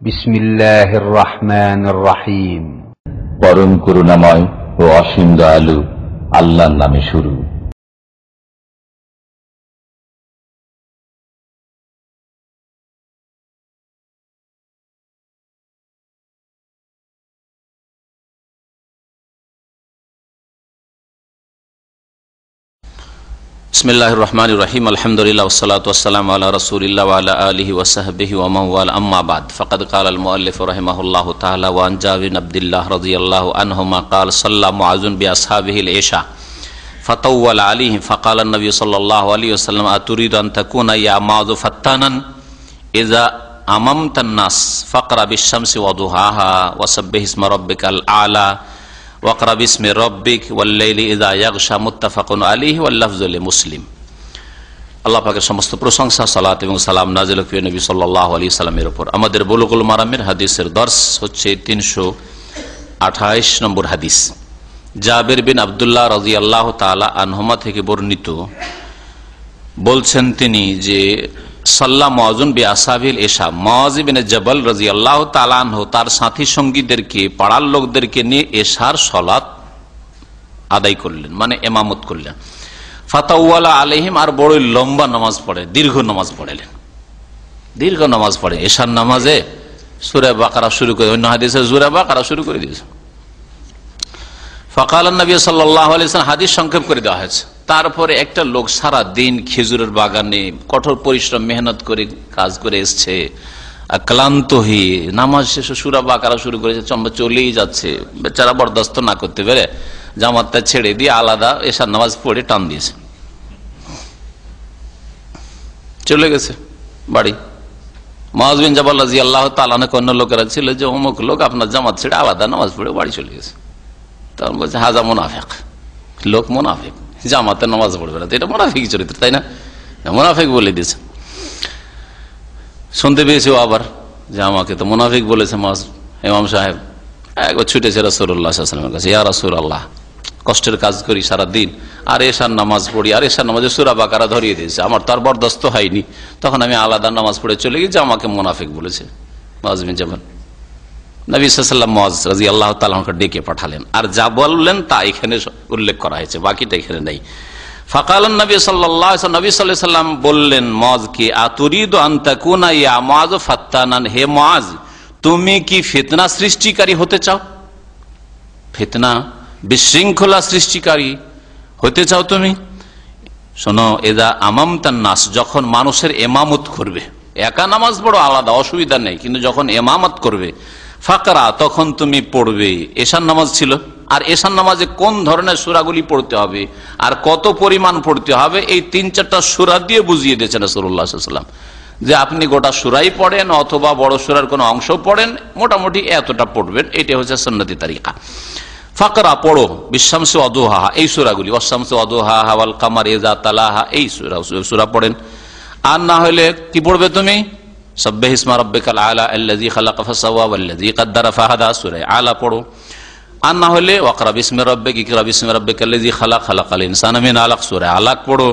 বিসমিল্লাহির রহমানির রহিম। পরম করুণাময় ও অসীম দয়ালু আল্লাহর নামে শুরু। বিসমিল্লাহির রহমানির রহিম। আলহামদুলিল্লাহ ওয়াসসালাতু ওয়াসসালামু আলা রাসূলিল্লাহ ওয়া আলা আলিহি ওয়া সাহবিহি ওয়া মান ওয়ালা, আম্মা বাদ। ফাকাদ ক্বালা আল মুআল্লিফ রাহিমাহুল্লাহু তাআলা ওয়া আন জাবির বিন আব্দুল্লাহ রাদিয়াল্লাহু আনহুমা ক্বালা সাল্লা মুআযুন বিআসহাবিহি আল-ইশা ফাতাওয়ালা আলাইহি ফাকালা আন-নবী সাল্লাল্লাহু আলাইহি ওয়াসাল্লাম আতুরিদু আন তাকুনা ইয়া মুআযু ফাত্তানান ইযা আমামতা আন-নাস ফাকরা বিশ-শামসি ওয়া দুহাহা ওয়া সাব্বিহ ইসমা রাব্বিকাল আ'লা ওয়াকরা বিসমি রব্বিক ওয়াল-লাইলি ইযা ইয়াগশা মুত্তাফাকুন আলাইহি ওয়াল লাফযু লিমুসলিম। আল্লাহ পাকের সমস্ত প্রশংসা, সালাত এবং সালাম নাযিল হোক নবী সাল্লাল্লাহু আলাইহি সাল্লামের উপর। আমাদের বুলুগুল মারামের হাদিসের দর্স হচ্ছে 328 নম্বর হাদিস। জাবির বিন আব্দুল্লাহ রাদিয়াল্লাহু তাআলা আনহুমা থেকে বর্ণিত, বলছেন তিনি যে সাল্লা মুআযুন বিআসহাবিল ইশা, মুআয ইবনে জাবাল রাদিয়াল্লাহু তাআলা আনহু তার সাথী সঙ্গীদেরকে, পাড়ার লোকদেরকে নিয়ে এশার সালাত আদায় করলেন, মানে ইমামত করলেন। ফাতাওয়ালা আলাইহিম, আর বড় লম্বা নামাজ পড়ে, দীর্ঘ নামাজ পড়লেন, দীর্ঘ নামাজ পড়ে। এশার নামাজে সূরা বাকারা শুরু করে, অন্য হাদিসে সূরা বাকারা শুরু করে দিয়েছে। ফাকালান নবী সাল্লাল্লাহু আলাইহি ওয়াসাল্লাম, হাদিস সংক্ষেপ করে দেওয়া হয়েছে। তারপরে একটা লোক সারা দিন খেজুরের বাগানে কঠোর পরিশ্রম মেহনত করে কাজ করে এসছে, ক্লান্ত হয়ে নামাজ শেষে সূরা বাকারা শুরু করেছে, চলেই যাচ্ছে। বেচারা বরদাস্ত না করতে পেরে জামাতটা ছেড়ে দিয়ে আলাদা এশার নামাজ পড়ে টান দিয়েছে, চলে গেছে বাড়ি। মুআয বিন জাবাল রাদিয়াল্লাহু তাআলা আনহু অন্য লোকেরা ছিল যে অমুক লোক আপনার জামাত ছেড়ে আলাদা নামাজ পড়ে বাড়ি চলে গেছে। তখন বলছে হাজা মুনাফিক, লোক মুনাফিক, জামাতে নামাজ পড়বে না, এটা মুনাফিক চরিত্র, তাই না? মুনাফিক বলে দিয়েছে। শুনতে পেয়েছি আবার যে আমাকে তো মুনাফিক বলেছে ইমাম সাহেব। একবার ছুটেছে রাসূলুল্লাহ সাল্লাল্লাহু আলাইহি ওয়াসাল্লামের কাছে, ইয়া রাসূলুল্লাহ, কষ্টের কাজ করি সারাদিন, আর এশার নামাজ পড়ি, আর এশার নামাজে সূরা বাকারা ধরিয়ে দিয়েছে, আমার তো আর বরদাস্ত হয়নি। তখন আমি আলাদা নামাজ পড়ে চলে গেছি, আমাকে মুনাফিক বলেছে মুআয বিন জাবাল। নবী সাল্লাল্লাহু আলাইহি ওয়াসাল্লাম মুআয রাদিয়াল্লাহু তাআলা আনহুকে ডেকে পাঠালেন, আর যা বললেন তা এখানে উল্লেখ করা হয়েছে, বাকিটা এখানে নেই। ফাকালান নবী সাল্লাল্লাহু আলাইহি ওয়াসাল্লাম, নবী সাল্লাল্লাহু আলাইহি ওয়াসাল্লাম বললেন মুআযকে, আতুরিদু আন তাকুনা ইয়া মুআয ফাত্তানান, হে মুআয, তুমি কি ফিতনা সৃষ্টিকারী হতে চাও? ফিতনা, বিশৃঙ্খলা সৃষ্টিকারী হতে চাও তুমি? শোনো, এদা আমামতান নাস, যখন মানুষের ইমামত করবে, একা নামাজ পড়ো আলাদা, অসুবিধা নেই, কিন্তু যখন ইমামত করবে ফাকরা, তখন তুমি পড়বে। এশার নামাজ ছিল, আর এশার নামাজে কোন ধরনের সূরাগুলি পড়তে হবে আর কত পরিমাণ পড়তে হবে, এই 3-4টা সূরা দিয়ে বুঝিয়ে দিয়েছেন রাসূলুল্লাহ সাল্লাল্লাহু আলাইহি ওয়াসাল্লাম, যে আপনি গোটা সূরাই পড়েন অথবা বড় সূরার কোনো অংশ পড়েন, মোটামুটি এতটা পড়বেন, এটা হচ্ছে সুন্নতি তরিকা। ফাকরা, পড়ো, বিশ-শামসি ওয়া দুহাহা, এই সূরাগুলি, ওয়াশ-শামসি ওয়া দুহাহা ওয়াল কামারি ইযা তালাহা, এই সূরা পড়েন। আর না হলে কি পড়বে তুমি? সাব্বিহ ইসমা রাব্বিকাল আ'লা আল্লাযী খালাকা ফাসাওয়া ওয়াল্লাযী কাদ্দারা ফাহাদা, সূরা আ'লা পড়ো। আর না হলে ওয়াকরা বিসমি রাব্বিকা, ইকরা বিসমি রাব্বিকাল্লাযী খালাক, খালাকাল ইনসানা মিন আলাক, সূরা আলাক পড়ো।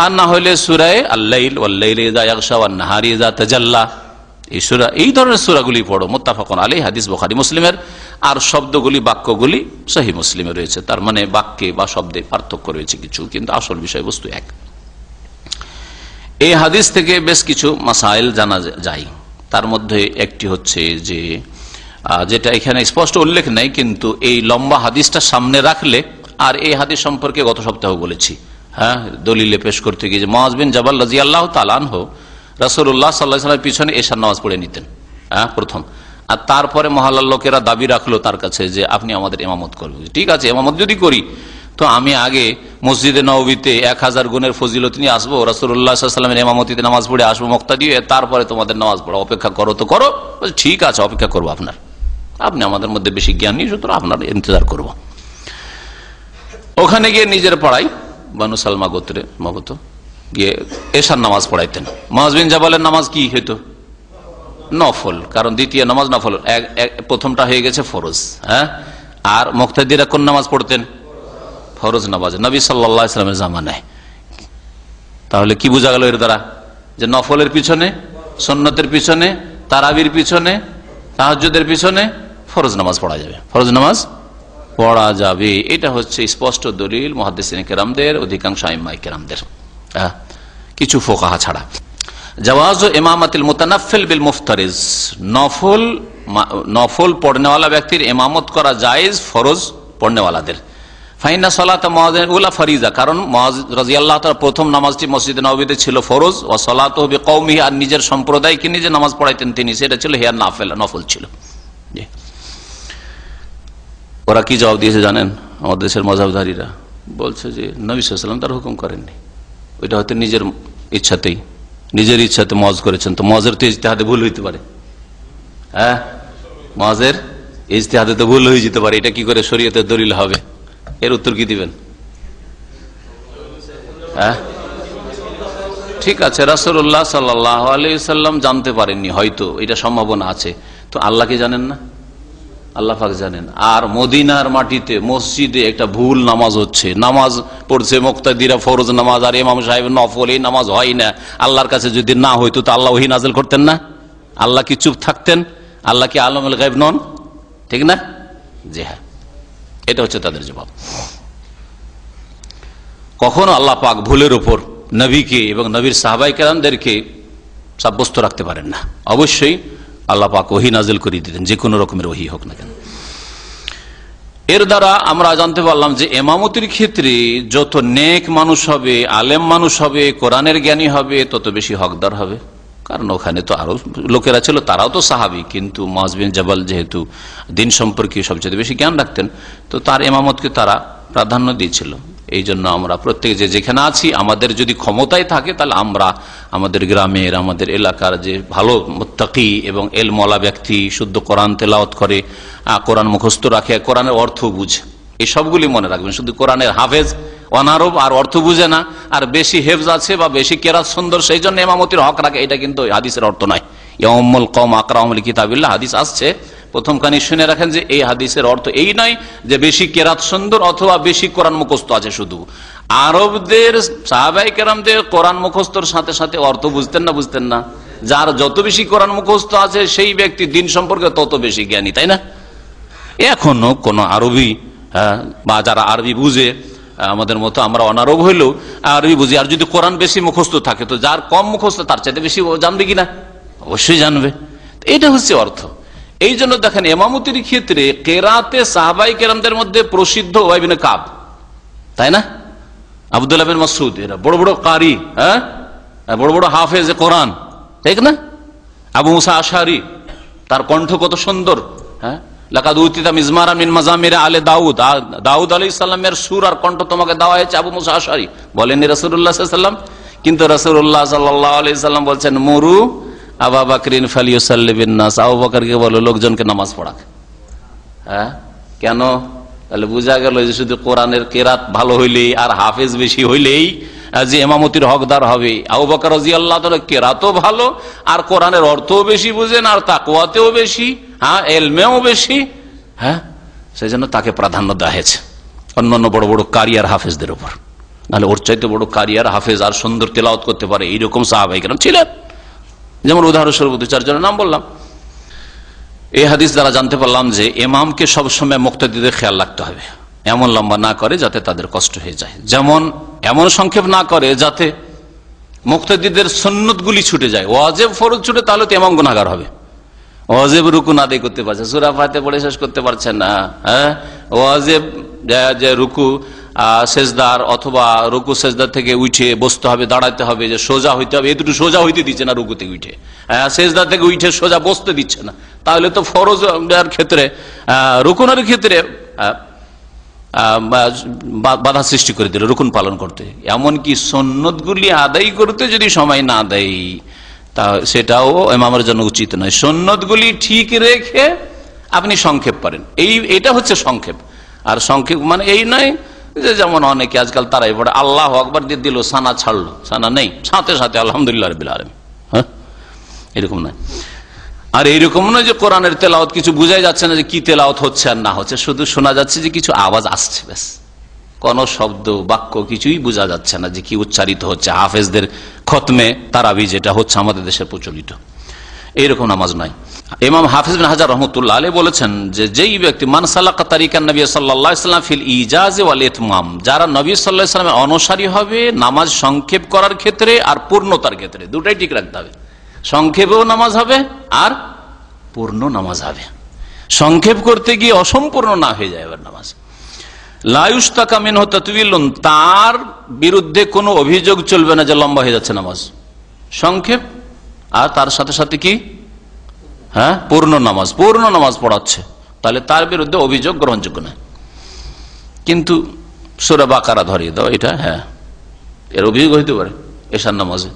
আর না হলে সূরা আল-লাইল ওয়াল-লাইলি ইযা ইয়াগশা ওয়ান-নাহারি ইযা তাজাল্লা, এই সূরা, এই ধরনের সূরাগুলি পড়ো। মুত্তাফাকুন আলাইহি, হাদিস বুখারী মুসলিমের। আর শব্দগুলি, বাক্যগুলি সহিহ মুসলিমে রয়েছে, তার মানে বাক্যে বা শব্দে পার্থক্য রয়েছে কিছু, কিন্তু আসল বিষয়বস্তু এক। এই হাদিস থেকে বেশ কিছু মাসাইল জানা যায়। তার মধ্যে একটি হচ্ছে যে, যেটা এখানে স্পষ্ট উল্লেখ নেই, কিন্তু এই লম্বা হাদিসটা সামনে রাখলে, আর এই হাদিস সম্পর্কে গত সপ্তাহ বলেছি, হ্যাঁ, দলিলে পেশ করতে গিয়ে যে মুআয বিন জাবাল রাদিয়াল্লাহু তাআলা আনহু রাসূলুল্লাহ সাল্লাল্লাহু আলাইহি ওয়াসাল্লামের পিছনে এশার নামাজ পড়ে নিতেন, হ্যাঁ, প্রথম। আর তারপরে মহল্লার লোকেরা দাবি রাখলো তার কাছে যে আপনি আমাদের ইমামত করবেন। ঠিক আছে, ইমামত যদি করি তো আমি আগে মসজিদে নববীতে 1000 গুণের ফজিলত নিয়ে আসবো, রাসূলুল্লাহ সাল্লাল্লাহু আলাইহি ওয়াসাল্লামের ইমামতিতে নামাজ পড়ে আসবো মুক্তাদি হয়ে, তারপরে তোমাদের নামাজ পড়া, অপেক্ষা করো তো করো। ঠিক আছে, অপেক্ষা করবো, আপনি আমাদের মধ্যে বেশি জ্ঞান নেই, সুতরাং আপনার ইন্তজার করবো। ওখানে গিয়ে নিজের পাড়ায় বানু সালমা গোত্রে মগত গিয়ে এশার নামাজ পড়াইতেন। মুআয বিন জাবালের নামাজ কি হইতো? নফল, কারণ দ্বিতীয় নামাজ নফল, প্রথমটা হয়ে গেছে ফরজ, হ্যাঁ। আর মুক্তাদিরা কোন নামাজ পড়তেন? ফরজ নামাজ, নবী সাল্লাল্লাহু আলাইহি ওয়াসাল্লামের জামানায়। তাহলে কি বোঝা গেল এর দ্বারা? যে নফলের পিছনে, সুন্নতের পিছনে, তারাবির পিছনে তাহাজ্জুদের পিছনে ফরজ নামাজ পড়া যাবে, ফরজ নামাজ পড়া যাবে। এটা হচ্ছে স্পষ্ট দলিল মুহাদ্দিসিন কেরামদের, অধিকাংশ আইম্মায়ে কেরামদের, কিছু ফুকাহা ছাড়া। জাওয়াজু ইমামাতিল মুতানাফফিল বিল মুফতারিজ, নফল পড়নেওয়ালা ব্যক্তির ইমামত করা জায়েজ ফরজ পড়নেওয়ালাদের। ফাইনা সালাত মুআযিন উলা ফরিজা, কারণ মুআয রাদিয়াল্লাহু তাআলা প্রথম নামাজটি মসজিদে নববীতে ছিল ফরজ, ওয়া সালাতুহু বিকওমিহি, আর নিজের সম্প্রদায়কে নিজে নামাজ পড়াইতেন তিনি, সেটা ছিল হিয়া নফল ছিল। ওরা কি জবাব দিয়েছে জানেন? আমাদের দেশের মাযহাবধারীরা বলছে যে নবী সাল্লাল্লাহু আলাইহি ওয়াসাল্লাম তার হুকুম করেননি, ওইটা হয়তো নিজের ইচ্ছাতে মুআয করেছেন। তো মুআযের তো ইজতিহাদে ভুল হইতে পারে, মুআযের ইজতিহাদে তো ভুল হয়ে যেতে পারে, এটা কি করে শরীয়তের দলিল হবে? এর উত্তর কি দিবেন? ঠিক আছে, রাসূলুল্লাহ সাল্লাল্লাহু আলাইহি ওয়াসাল্লাম জানতে পারেননি, হয়তো এটা সম্ভাবনা আছে, তো আল্লাহ কি জানেন না? আল্লাহ পাক জানেন। আর মদিনার মাটিতে মসজিদে একটা ভুল নামাজ হচ্ছে, নামাজ পড়ছে মুক্তাদিরা ফরজ নামাজ, আর ইমাম সাহেব নফল, এই নামাজ হয় না। আল্লাহর কাছে যদি না হইতো তো আল্লাহ ওহী নাযিল করতেন না? আল্লাহ কি চুপ থাকতেন? আল্লাহ কি আলমুল গায়ব নন? ঠিক না? জি হ্যাঁ, এটা হচ্ছে তাদের জবাব। কখনো আল্লাহ পাক ভুলের উপর নবীকে এবং নবীর সাহাবায়ে কেরামদেরকে সাব্যস্ত রাখতে পারেন না। অবশ্যই আল্লাহ পাক ওহী নাযিল করে দিতেন, যে কোনো রকমের ওহী হোক না কেন। এর দ্বারা আমরা জানতে পারলাম যে ইমামতির ক্ষেত্রে যত নেক মানুষ হবে, আলেম মানুষ হবে, কোরআনের জ্ঞানী হবে, তত বেশি হকদার হবে। কারণ ওখানে তো আরো লোকেরা ছিল, তারাও তো সাহাবী, কিন্তু মুআয বিন জাবাল যেহেতু দিন সম্পর্কে সবচেয়ে বেশি জ্ঞান রাখতেন, তো তার ইমামতকে তারা প্রাধান্য দিয়েছিল। এই জন্য আমরা প্রত্যেকে যেখানে আছি, আমাদের যদি ক্ষমতায় থাকে, তাহলে আমরা আমাদের গ্রামের, আমাদের এলাকার যে ভালো মুত্তাকি এবং এলমওয়ালা ব্যক্তি, শুদ্ধ কোরআন তেলাওয়াত করে, কোরআন মুখস্থ রাখে, কোরআনের অর্থ বুঝে, এই সবগুলি মনে রাখবেন। শুধু কোরআনের হাফেজ অনারব আর অর্থ বুঝে না, আর বেশি হেফজ আছে বা বেশি কেরাত সুন্দর, সেই জন্য ইমামতির হক রাখে, এটা কিন্তু হাদিসের অর্থ নয়। ইয়াউমুল কওম আকরামুল কিতাবিল্লাহ হাদিস আসছে, প্রথম কানি শুনে রাখেন যে এই হাদিসের অর্থ এই নয় যে বেশি কেরাত সুন্দর অথবা বেশি কোরআন মুখস্থ আছে। শুধু আরবদের সাহাবায়ে কেরামদের কোরআন মুখস্থর সাথে সাথে অর্থ বুঝতেন না। যার যত বেশি কোরআন মুখস্থ আছে সেই ব্যক্তি দিন সম্পর্কে তত বেশি জ্ঞানী, তাই না? এখনো কোন আরবি বা যারা আরবি বুঝে, আমাদের মতো আমরা অনারব হইলেও আরবি বুঝি, আর যদি কোরআন বেশি মুখস্থ থাকে, তো যার কম মুখস্থ তার চাইতে বেশি জানবে কিনা? অবশ্যই জানবে। এটা হচ্ছে অর্থ। এই জন্য দেখেন ইমামতির ক্ষেত্রে কেরাতে সাহাবায়ে কেরামদের মধ্যে প্রসিদ্ধ উবাই বিন কাব, তাই না? আব্দুল্লাহ বিন মাসউদ, এরা বড় বড় কারি, বড় বড় হাফেজ কোরআন, ঠিক না? আবু মুসা আশআরী, তার কণ্ঠ কত সুন্দর, লাকাদ উতিতা মিজমারান মিন মাজামির আলে দাউদ, দাউদ আলাইহিস সালামের সুর আর কণ্ঠ তোমাকে দেওয়া হয়েছে আবু মুসা আশআরী, বলেননি রাসূলুল্লাহ সাল্লাল্লাহু আলাইহি ওয়াসাল্লাম? কিন্তু রাসূলুল্লাহ সাল্লাল্লাহু আলাইহি ওয়াসাল্লাম বলছেন, মুরু আবু বকরিন ফালিয়ুসাল্লি বিন নাস, আবু বকরকে বলো লোকজনকে নামাজ পড়াক। কেন? তাহলে বোঝা গেল যে শুধু কোরআনের কেরাত ভালো হইলেই আর হাফেজ বেশি হইলেই যে ইমামতির হকদার হবে। আবু বকর রাদিয়াল্লাহু তাআলা কেরাতও ভালো, আর কোরআনের অর্থও বেশি বুঝেন, আর তাকওয়াতেও বেশি, এলমেও বেশি, সেজন্য তাকে প্রাধান্য দেওয়া হয়েছে অন্যান্য বড় বড় কারি আর হাফেজদের উপর। নাহলে ওর চাইতে বড় কারি আর হাফেজ আর সুন্দর তেলাওয়াত করতে পারে এইরকম সাহাবায়ে কেরাম ছিলেন। যেমন উদাহরণস্বরূপ 2-4 নাম বললাম। এই হাদিস দ্বারা জানতে পারলাম যে ইমামকে সবসময় মুক্তাদিদের খেয়াল রাখতে হবে, এমন লম্বা না করে যাতে তাদের কষ্ট হয়ে যায়, যেমন এমন সংক্ষেপ না করে যাতে মুক্তাদিদের সুন্নতগুলি ছুটে যায়। ওয়াজিব ফরজ ছুটে, তাহলে তো ইমাম গুনাহগার হবে। ওয়াজিব রুকু আদায় করতে পারছে, সূরা ফাতিহা পড়ে শেষ করতে পারছেন না, ওয়াজিব যে রুকু সেজদার অথবা রুকু সেজদার থেকে উঠে বসতে হবে, দাঁড়াতে হবে, যে সোজা হইতে হবে, এই দুটো সোজা হইতে দিচ্ছে না, রুকু থেকে উঠে সেজদা থেকে উঠে সোজা বসতে দিচ্ছে না, তাহলে তো ফরজের ক্ষেত্রে রুকুনের ক্ষেত্রে বাধা সৃষ্টি করে দিল রুকুন পালন করতে। এমনকি সুন্নতগুলি আদায় করতে যদি সময় না দেয়, তা সেটাও ইমামের জন্য উচিত নয়। সুন্নতগুলি ঠিক রেখে আপনি সংক্ষেপ পারেন, এটা হচ্ছে সংক্ষেপ। আর সংক্ষেপ মানে এই নয় যে যেমন অনেকে আজকাল তারাই পড়ে আল্লাহু আকবার দিয়ে দিল, সানা ছাড়লো, সানা নেই, সাথে সাথে আলহামদুলিল্লাহ রাব্বিল আলামিন, এরকম নয়। আর এইরকম নয় যে কোরআনের তেলাওয়াত কিছু বোঝাই যাচ্ছে না যে কি তেলাওয়াত হচ্ছে আর না হচ্ছে, শুধু শোনা যাচ্ছে যে কিছু আওয়াজ আসছে, ব্যাস, কোন শব্দ বাক্য কিছুই বোঝা যাচ্ছে না যে কি উচ্চারিত হচ্ছে। হাফেজদের খতমে তারাবি যেটা হচ্ছে আমাদের দেশে প্রচলিত, এইরকম নামাজ নয়। ইমাম হাফিজ বিন হাজার রহমতুল্লাহ আলাইহি বলেছেন যে যেই ব্যক্তি মান সালাকা তারিকান নবী সাল্লাল্লাহু আলাইহি ওয়াসাল্লাম ফিল ইজাজ ওয়াল ইতমাম, যারা নবী সাল্লাল্লাহু আলাইহি ওয়াসাল্লামের অনুসারী হবে নামাজ সংক্ষেপ করার ক্ষেত্রে আর পূর্ণতার ক্ষেত্রে, দুটাই ঠিক রাখতে হবে। সংক্ষেপেও নামাজ হবে আর পূর্ণ নামাজ হবে। সংক্ষেপ করতে গিয়ে অসম্পূর্ণ না হয়ে যায় এবার নামাজ। লা ইউশতাকা মিনহু তাতওয়িলুন, তার বিরুদ্ধে কোনো অভিযোগ চলবে না যে লম্বা হয়ে যাচ্ছে নামাজ। সংক্ষেপ আর তার সাথে সাথে কি পূর্ণ নামাজ পড়াচ্ছে, তাহলে তার বিরুদ্ধে অভিযোগ গ্রহণযোগ্য না। কিন্তু সূরা বাকারা ধরিয়ে দাও, এটা এর অভিযোগ হইতে পারে এশার নামাজে।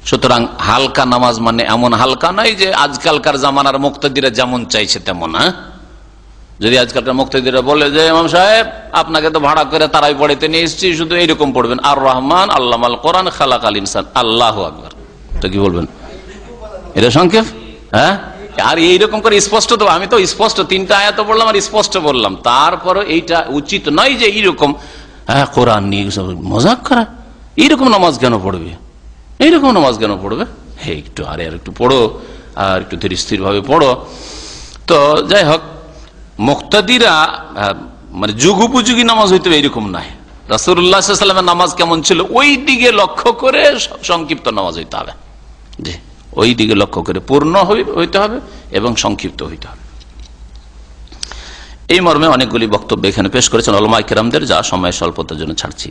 সুতরাং হালকা নামাজ মানে এমন হালকা নয় যে আজকালকার জামানার মুক্তাদিরা যেমন চাইছে তেমন। যদি আজকালকার মুক্তাদিরা বলে যে ইমাম সাহেব আপনাকে তো ভাড়া করে তারাই পড়াইতে নিয়ে এসেছি, শুধু এইরকম পড়বেন, আর রহমান আল্লামাল কোরআন খালাকাল ইনসান, আল্লাহু আকবার, তো কি বলবেন? এটা সংক্ষেপ? আর এইরকম করে স্পষ্ট, তো আমি তো স্পষ্ট 3টা আয়াত পড়লাম আর স্পষ্ট বললাম, তারপরে এইটা উচিত নয় যে এইরকম কোরআন নিয়ে মজাক করা। এইরকম নামাজ কেন পড়বে? এইরকম নামাজ কেন পড়বে? একটু আর একটু পড়ো, আর একটু ধীরে স্থির ভাবে পড়ো। তো যাই হোক, মুক্তাদিরা মানে যুগ উপযোগী নামাজ হইতে হবে এইরকম নয়। রাসূলুল্লাহ সাল্লাল্লাহু আলাইহি ওয়াসাল্লামের নামাজ কেমন ছিল ওই দিকে লক্ষ্য করে সংক্ষিপ্ত নামাজ হইতে হবে। জি, ওই দিকে লক্ষ্য করে পূর্ণ হইতে হবে এবং সংক্ষিপ্ত হইতে হবে। এই মর্মে অনেকগুলি বক্তব্য এখানে পেশ করেছেন উলামায়ে কেরামদের, যা সময় স্বল্পতার জন্য ছাড়ছি।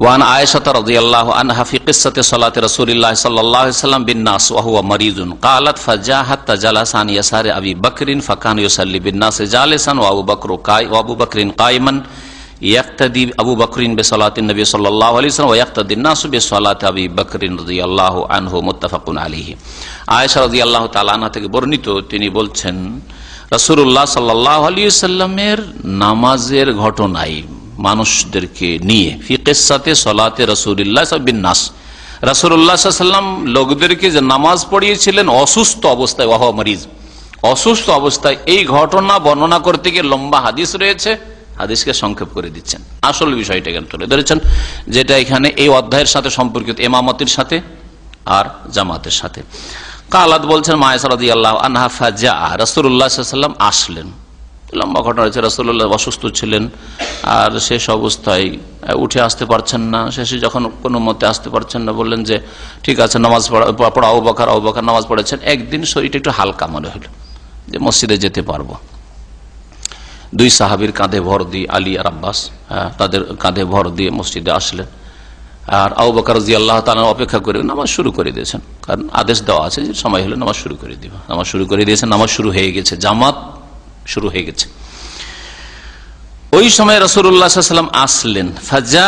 ওয়ান আয়েশা রাদিয়াল্লাহু আনহা ফি কিসসাতি সালাতি রাসূলিল্লাহ সাল্লাল্লাহু আলাইহি ওয়াসাল্লাম বিন নাস ওয়া হুয়া মারিজুন ক্বালাত ফাজাহাত তাজালাসা আন ইয়াসারি আবি বকরিন ফাকানা ইউসাল্লি বিন নাস জালিসান ওয়া আবু বকরিন কায়মান ইয়াক্তাদি আবু বকরিন বিসালাতিন নবী সাল্লাল্লাহু আলাইহি ওয়াসাল্লাম ওয়া ইয়াক্তাদি নাস বিসালাতি আবি বকরিন রাদিয়াল্লাহু আনহু মুত্তাফাকুন আলাইহি। আয়েশা রাদিয়াল্লাহু তাআলা আনহা থেকে বর্ণিত, তিনি বলছেন রাসূলুল্লাহ সাল্লাল্লাহু আলাইহি ওয়াসাল্লামের নামাজের ঘটনায় মানুষদেরকে নিয়ে ফি কিসসাতে সালাতে রাসূলিল্লাহ বিন নাস, রাসূলুল্লাহ সাল্লাল্লাহু আলাইহি ওয়াসাল্লাম লোকদেরকে যে নামাজ পড়িয়েছিলেন অসুস্থ অবস্থায়, ওয়া হুয়া মারিজ, অসুস্থ অবস্থায়, এই ঘটনা বর্ণনা করতে গিয়ে লম্বা হাদিস রয়েছে, হাদিসকে সংক্ষেপ করে দিচ্ছেন। আসল বিষয়টা এখানে তুলে ধরেছেন, যেটা এখানে এই অধ্যায়ের সাথে সম্পর্কিত, ইমামতির সাথে আর জামাতের সাথে। কালাত বলছেন মায়েশা রাদিয়াল্লাহু আনহা ফাজা, রাসূলুল্লাহ সাল্লাল্লাহু আলাইহি ওয়াসাল্লাম আসলেন। লম্বা ঘটনা রয়েছে, রাসূলুল্লাহ অসুস্থ ছিলেন আর শেষ অবস্থায় উঠে আসতে পারছেন না। শেষে যখন কোনো মতে আসতে পারছেন না, বললেন যে ঠিক আছে নামাজ পড়া, আবু বকর নামাজ পড়েছেন। একদিন শরীরটা একটু হালকা মনে হলো যে মসজিদে যেতে পারবো। 2 সাহাবীর কাঁধে ভর দিয়ে, আলী আর আব্বাস, তাদের কাঁধে ভর দিয়ে মসজিদে আসলেন। আর আবু বকর রাদিয়াল্লাহু তাআলা অপেক্ষা করে নামাজ শুরু করে দিয়েছেন, কারণ আদেশ দেওয়া আছে যে সময় হলে নামাজ শুরু করে দিব। নামাজ শুরু করে দিয়েছেন, নামাজ শুরু হয়ে গেছে, জামাত শুরু হয়ে গেছে। ওই সময় রাসূলুল্লাহ সাল্লাল্লাহু আলাইহি ওয়াসাল্লাম আসলেন, ফাজা,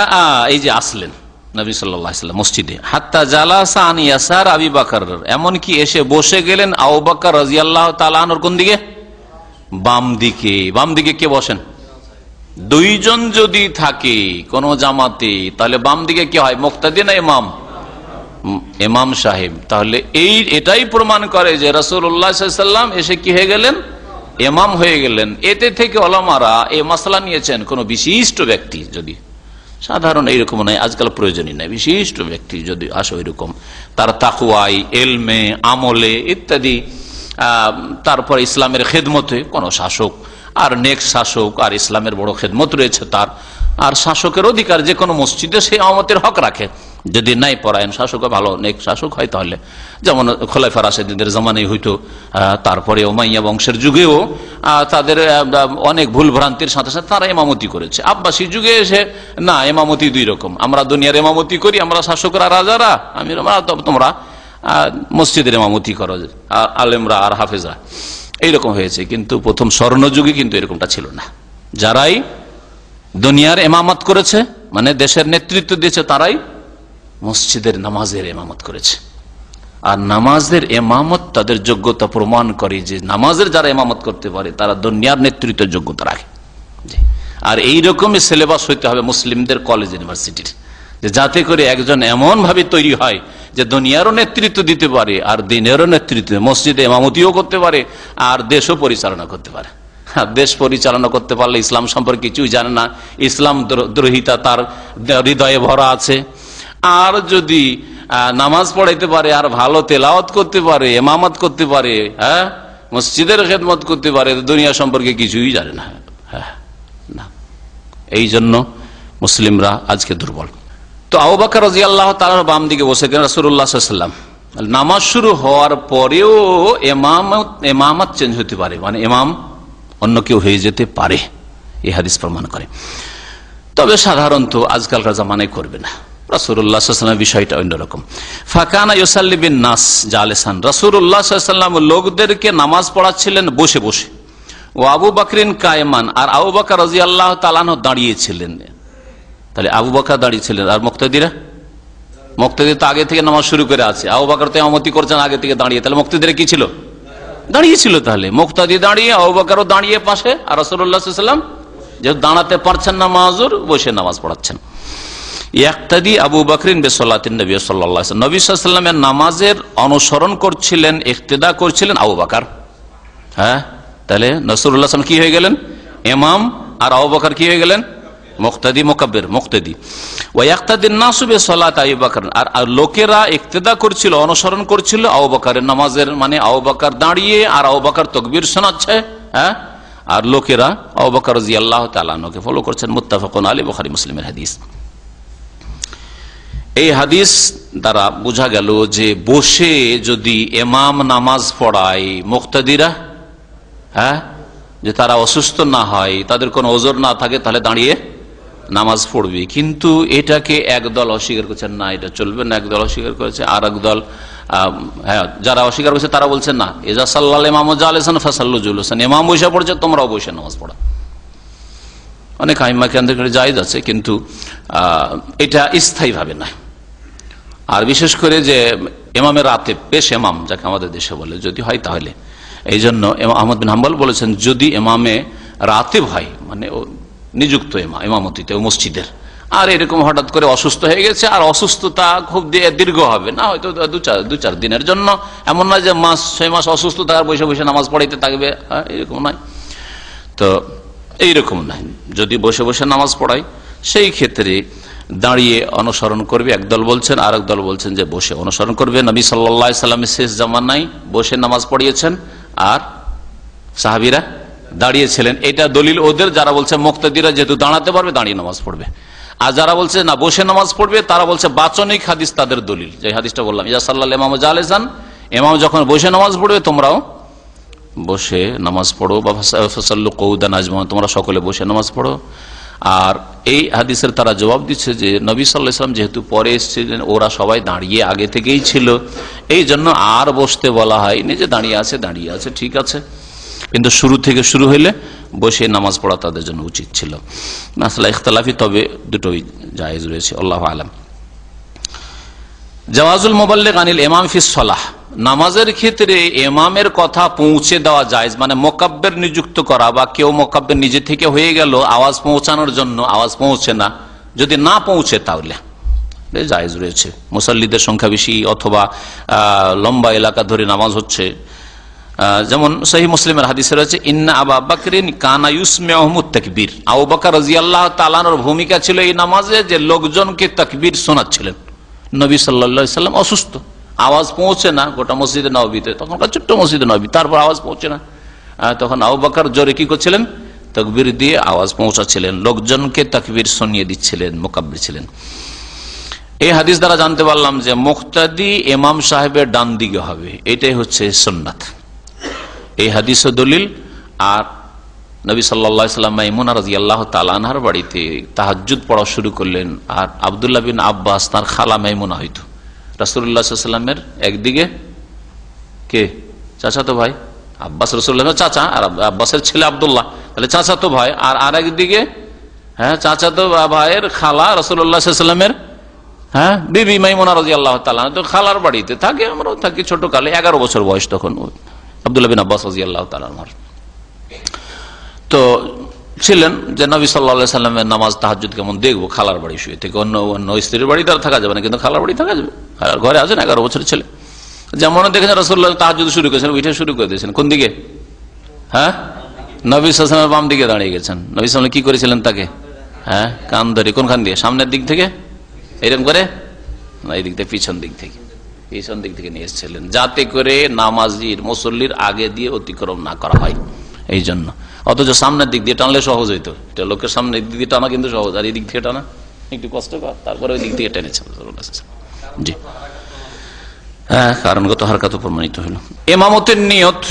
এই যে আসলেন নবী সাল্লাল্লাহু আলাইহি ওয়াসাল্লাম মসজিদে, হাত্তা জালাসা আন ইয়াসার আবি বকর, এমন কি এসে বসে গেলেন আবু বকর রাদিয়াল্লাহু তাআলা আনহুর কোন দিকে? বাম দিকে। বাম দিকে কে বসেন? 2 জন যদি থাকে কোন জামাতে, তাহলে বাম দিকে কি হয়? মুক্তাদি না ইমাম? ইমাম সাহেব। তাহলে এটাই প্রমাণ করে যে রাসূলুল্লাহ সাল্লাল্লাহু আলাইহি ওয়াসাল্লাম এসে কি হয়ে গেলেন? ইমাম হয়ে গেলেন। এতে থেকে ওলামারা এই মাসলা নিয়েছেন, কোন বিশিষ্ট ব্যক্তি যদি, সাধারণ এইরকম নয়, আজকাল প্রয়োজনই নাই, বিশিষ্ট ব্যক্তি যদি আসো এরকম, তার তাকওয়ায়, এলমে, আমলে ইত্যাদি, তারপর ইসলামের খেদমতে, কোন শাসক আর নেক শাসক, আর ইসলামের বড় খেদমত রয়েছে তার, আর শাসকের অধিকার যে কোনো মসজিদে সে ইমামতের হক রাখে। যদি নাই পরায়ণ শাসক, ভালো নেক শাসক হয়, তাহলে যেমন খোলাফা রাশেদিনদের জামানায় হইতো, তারপরে উমাইয়া বংশের যুগেও তাদের অনেক ভুল ভ্রান্তির সাথে সাথে তারা ইমামতি করেছে। আব্বাসী যুগে এসে না, ইমামতি 2 রকম, আমরা দুনিয়ার ইমামতি করি, আমরা শাসকরা, রাজারা, তোমরা মসজিদের ইমামতি করো, আলেমরা আর হাফেজরা, এইরকম হয়েছে। কিন্তু প্রথম স্বর্ণযুগে কিন্তু এরকমটা ছিল না। যারাই দুনিয়ার ইমামত করেছে, মানে দেশের নেতৃত্ব দিয়েছে, তারাই মসজিদের নামাজের ইমামত করেছে। আর নামাজের ইমামত তাদের যোগ্যতা প্রমাণ করে যে নামাজের যারা ইমামত করতে পারে তারা দুনিয়ার নেতৃত্বের যোগ্যতা রাখে। আর এইরকমই সিলেবাস হইতে হবে মুসলিমদের কলেজ ইউনিভার্সিটির, যে যাতে করে একজন এমন ভাবে তৈরি হয় যে দুনিয়ারও নেতৃত্ব দিতে পারে আর দিনেরও নেতৃত্ব, মসজিদে ইমামতিও করতে পারে আর দেশও পরিচালনা করতে পারে। দেশ পরিচালনা করতে পারলে ইসলাম সম্পর্কে কিছুই জানে না, ইসলাম দ্রোহিতা তার হৃদয়ে ভরা আছে। আর যদি নামাজ পড়াইতে পারে আর ভালো তেলাওয়াত করতে পারে, ইমামত করতে পারে, মসজিদের খেদমত করতে পারে, দুনিয়া সম্পর্কে কিছুই জানে না। হ্যাঁ, না, এই জন্য মুসলিমরা আজকে দুর্বল। তো আবু বকর রাদিয়াল্লাহু তাআলা বাম দিকে বসে গেলেন রাসূলুল্লাহ সাল্লাল্লাহু আলাইহি ওয়াসাল্লাম। নামাজ শুরু হওয়ার পরেও ইমামত চেঞ্জ হতে পারে, মানে ইমাম অন্য কেউ হয়ে যেতে পারে, এই হাদিস প্রমাণ করে। তবে সাধারণত আজকালকার জামানায় করবে না। রাসূলুল্লাহ সাল্লাল্লাহু আলাইহি ওয়াসাল্লাম বিষয়টা অন্যরকম। ফাকানা ইউসাল্লি বিন নাস জালিসান, রাসূলুল্লাহ সাল্লাল্লাহু আলাইহি ওয়াসাল্লাম লোকদেরকে নামাজ পড়াচ্ছিলেন বসে বসে। ও আবু বকরিন কায়েমান, আর আবু বকর রাদিয়াল্লাহু তাআলা আনহু দাঁড়িয়েছিলেন। তাহলে আবু বকর দাঁড়িয়েছিলেন, আর মুক্তাদিরা, মুক্তাদি তো আগে থেকে নামাজ শুরু করে আছে, আবু বকর তো ইমামতি করছেন আগে থেকে দাঁড়িয়ে, তাহলে মুক্তাদিরা কি ছিল? দাঁড়িয়েছিল। তাহলে মুক্তাদি দাঁড়িয়ে, আবু বকরও দাঁড়িয়ে পাশে, আর রাসূলুল্লাহ সাল্লাল্লাহু আলাইহি ওয়াসাল্লাম যেহেতু দাঁড়াতে পারছেন না মাজুর, বসে নামাজ পড়াচ্ছেন। ইয়াক্তাদি আবু বকরিন বিসসালাতিন নবী সাল্লাল্লাহু আলাইহি ওয়াসাল্লাম, নবী সাল্লাল্লাহু আলাইহি ওয়াসাল্লামের নামাজের অনুসরণ করছিলেন, ইক্তেদা করছিলেন আবু বকর। হ্যাঁ, তাহলে রাসূলুল্লাহ সাল্লাল্লাহু আলাইহি ওয়াসাল্লাম কি হয়ে গেলেন? ইমাম, আর আবু বকর কি হয়ে গেলেন? মুক্তাদি, মুকাব্বির, মুক্তাদি। ওয়া ইয়াক্তাদিন নাসু বিসসালাতি আবু বকর, আর লোকেরা ইক্তেদা করছিল, অনুসরণ করছিল আবু বকরের নামাজের, মানে আবু বকর দাঁড়িয়ে আর আবু বকর তাকবীর শোনাচ্ছে, হ্যাঁ, আর লোকেরা আবু বকর রাদিয়াল্লাহু তাআলা আনহুকে ফলো করছেন। মুত্তাফাকুন আলাইহি, বুখারী মুসলিমের হাদিস। এই হাদিস দ্বারা বোঝা গেল যে বসে যদি ইমাম নামাজ পড়ায়, মুক্তাদিরা, হ্যাঁ, যে তারা অসুস্থ না হয়, তাদের কোনো ওজর না থাকে, তাহলে দাঁড়িয়ে নামাজ পড়বে। কিন্তু এটাকে একদল অস্বীকার করছেন, না এটা চলবে না, একদল অস্বীকার করেছে, আর একদল, হ্যাঁ, যারা অস্বীকার করছে তারা বলছেন না, ইজা সাল্লাল ইমামু জালিসান ফাসাল্লু জুলুসান, ইমাম বসে পড়ছে তোমরাও বসে নামাজ পড়া। অনেক আইম্মা কেন্দ্র করে জায়েজ আছে, কিন্তু এটা স্থায়ী ভাবে না। আর বিশেষ করে যে ইমামের রাতে পেশ ইমাম, যাকে আমাদের দেশে বলে, যদি হয় তাহলে, এই জন্য আহমদ বিন হাম্বল বলেছেন যদি ইমামে রাতেব হয়, মানে নিযুক্ত ইমামতিতে মসজিদের, আর এরকম হঠাৎ করে অসুস্থ হয়ে গেছে, আর অসুস্থতা খুব দীর্ঘ হবে না, হয়তো দু চার দিনের জন্য, এমন নয় যে 6 মাস অসুস্থ থাকার বসে বসে নামাজ পড়াইতে থাকবে, এরকম নয়। তো এইরকম নাই, যদি বসে বসে নামাজ পড়াই, সেই ক্ষেত্রে দাঁড়িয়ে অনুসরণ করবে একদল বলছেন, আর এক দল বলছেন যে বসে অনুসরণ করবে। নবী সাল্লাল্লাহু আলাইহি সাল্লামের শেষ জামানায় বসে নামাজ পড়িয়েছেন, আর সাহাবীরা দাঁড়িয়েছিলেন। এটা দলিল ওদের, যারা বলছে মুক্তাদিরা যেহেতু দাঁড়াতে পারবে দাঁড়িয়ে নামাজ পড়বে, আর যারা বলছে না বসে নামাজ পড়বে, তারা বলছে বাচনিক হাদিস তাদের দলিল, যে হাদিসটা বললাম, ইজা সাল্লাল ইমামু জালিসান, ইমাম যখন বসে নামাজ পড়বে তোমরাও বসে নামাজ পড়ো, বা ফাসাল্লু কউদান আজমাউন, তোমরা সকলে বসে নামাজ পড়ো। আর এই হাদিসের তারা জবাব দিচ্ছে যে নবী সাল্লাল্লাহু আলাইহি ওয়াসাল্লাম যেহেতু পরে এসেছিলেন, ওরা সবাই দাঁড়িয়ে আগে থেকেই ছিল, এই জন্য আর বসতে বলা হয়নি, যে দাঁড়িয়ে আছে ঠিক আছে, কিন্তু শুরু থেকে শুরু হইলে বসে নামাজ পড়া তাদের জন্য উচিত ছিল। মাসলা ইখতিলাফি, তবে দুটোই জায়েজ রয়েছে, আল্লাহু আলাম। জাওয়াজুল মুবাল্লিগ আনিল ইমাম ফিস সালাহ, নামাজের ক্ষেত্রে ইমামের কথা পৌঁছে দেওয়া জায়েজ, মানে মুকাব্বির নিযুক্ত করা, বা কেউ মুকাব্বির নিজে থেকে হয়ে গেল আওয়াজ পৌঁছানোর জন্য, আওয়াজ পৌঁছে না, যদি না পৌঁছে তাহলে জায়েজ রয়েছে। মুসাল্লিদের সংখ্যা বেশি, অথবা লম্বা এলাকা ধরে নামাজ হচ্ছে, যেমন সহিহ মুসলিমের হাদিসে রয়েছে, ইন্না আবু বকরিন কানা ইউসমিউহুমুত তাকবীর, আবু বকর রাদিয়াল্লাহু তাআলা আনহুর ভূমিকা ছিল এই নামাজে যে লোকজনকে তাকবীর শোনাচ্ছিলেন। নবী সাল্লাল্লাহু আলাইহি ওয়াসাল্লাম অসুস্থ, আওয়াজ পৌঁছে না গোটা মসজিদে নববীতে, তখনকার ছোট্ট মসজিদে নববী, তারপর আওয়াজ পৌঁছে না, তখন আবু বকর জোরে কি করছিলেন? তাকবীর দিয়ে আওয়াজ পৌঁছাচ্ছিলেন, লোকজনকে তাকবীর শুনিয়ে দিচ্ছিলেন, মুকাব্বির ছিলেন। এই হাদিস দ্বারা জানতে পারলাম যে মুক্তাদি ইমাম সাহেবের ডান দিকে হবে, এটাই হচ্ছে সুন্নাত। এই হাদিস দলিল। আর নবী সাল্লাল্লাহু আলাইহি ওয়াসাল্লাম মাইমুনা রাদিয়াল্লাহু তাআলা আনহার বাড়িতে তাহাজ্জুদ পড়া শুরু করলেন, আর আব্দুল্লাহ বিন আব্বাস তার খালা মাইমুনা হইতো, রাসূলুল্লাহ সাল্লাল্লাহু আলাইহি ওয়াসাল্লামের একদিকে কে চাচাতো ভাই, আব্বাস রাসূলুল্লাহের চাচা, আর আব্বাসের ছেলে আব্দুল্লাহ, তাহলে চাচাতো ভাই, আর আরেকদিকে চাচাতো ভাইয়ের খালা রাসূলুল্লাহ সাল্লাল্লাহু আলাইহি ওয়াসাল্লামের বিবি মাইমুনা রাদিয়াল্লাহু তাআলা, তো খালার বাড়িতে থাকে, আমরাও থাকি ছোট কালে, 11 বছর বয়স তখন আব্দুল্লাহ বিন আব্বাস রাদিয়াল্লাহু তাআলা আনহু। তো ছিলেন যে নবী সাল্লাল্লাহু আলাইহি ওয়াসাল্লামের নামাজ তাহাজ্জুদ কেমন দেখবো, খালার বাড়ি শুয়ে থেকে, অন্য স্ত্রীর বাড়ি তার থাকা যাবে না, কিন্তু খালার বাড়ি থাকা যাবে। খালার ঘরে আছেন 11 বছরের ছেলে, যেমন দেখেছেন রাসূলুল্লাহ তাহাজ্জুদ শুরু করেছেন, উঠে শুরু করে দিয়েছেন কোন দিকে? নবী সাল্লাল্লাহু আলাইহি ওয়াসাল্লামের বাম দিকে দাঁড়িয়ে গেছেন। নবী সাল্লাল্লাহু আলাইহি ওয়াসাল্লাম কি করেছিলেন তাকে? কান ধরে, কোনখান দিয়ে? সামনের দিক থেকে এরকম করে, না এই দিক থেকে, পিছন দিক থেকে, পিছন দিক থেকে নিয়ে এসেছিলেন, যাতে করে নামাজির মুসল্লির আগে দিয়ে অতিক্রম না করা হয়। এই জন্য, অথচ সামনের দিক দিয়ে টানলে সহজ হইতো। এটা লোকের সামনের দিক দিয়ে টানা কিন্তু সহজ, আর এই দিক থেকে টানা একটু কষ্টকর। তারপরে ওই দিক থেকে টেনেছেন। জি, হ্যাঁ, কারণগত হারকাত প্রমাণিত হলো। ইমামতের নিয়ত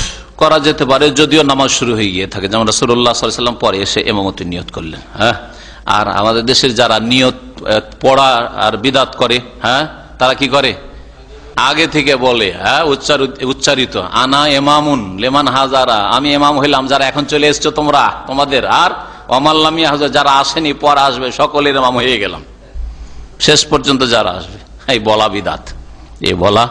করা যেতে পারে যদিও নামাজ শুরু হয়ে গিয়ে থাকে, যেমন রাসূলুল্লাহ সাল্লাল্লাহু আলাইহি ওয়াসাল্লাম পরে এসে ইমামতের নিয়ত করলেন। হ্যাঁ, আর আমাদের দেশের যারা নিয়ত পড়া আর বিদাত করে, হ্যাঁ, তারা কি করে? আগে থেকে বলে, হ্যাঁ, উচ্চারিত, আনা ইমামুন লিমান হাজারা, আমি ইমাম হইলাম যারা এখন চলে এসছো তোমরা, তোমাদের, আর ওয়ামাল্লামি হাজার, যারা আসেনি পর আসবে সকলের ইমাম হয়ে গেলাম, শেষ পর্যন্ত যারা আসবে। এই বলা বিদাত, এই বলা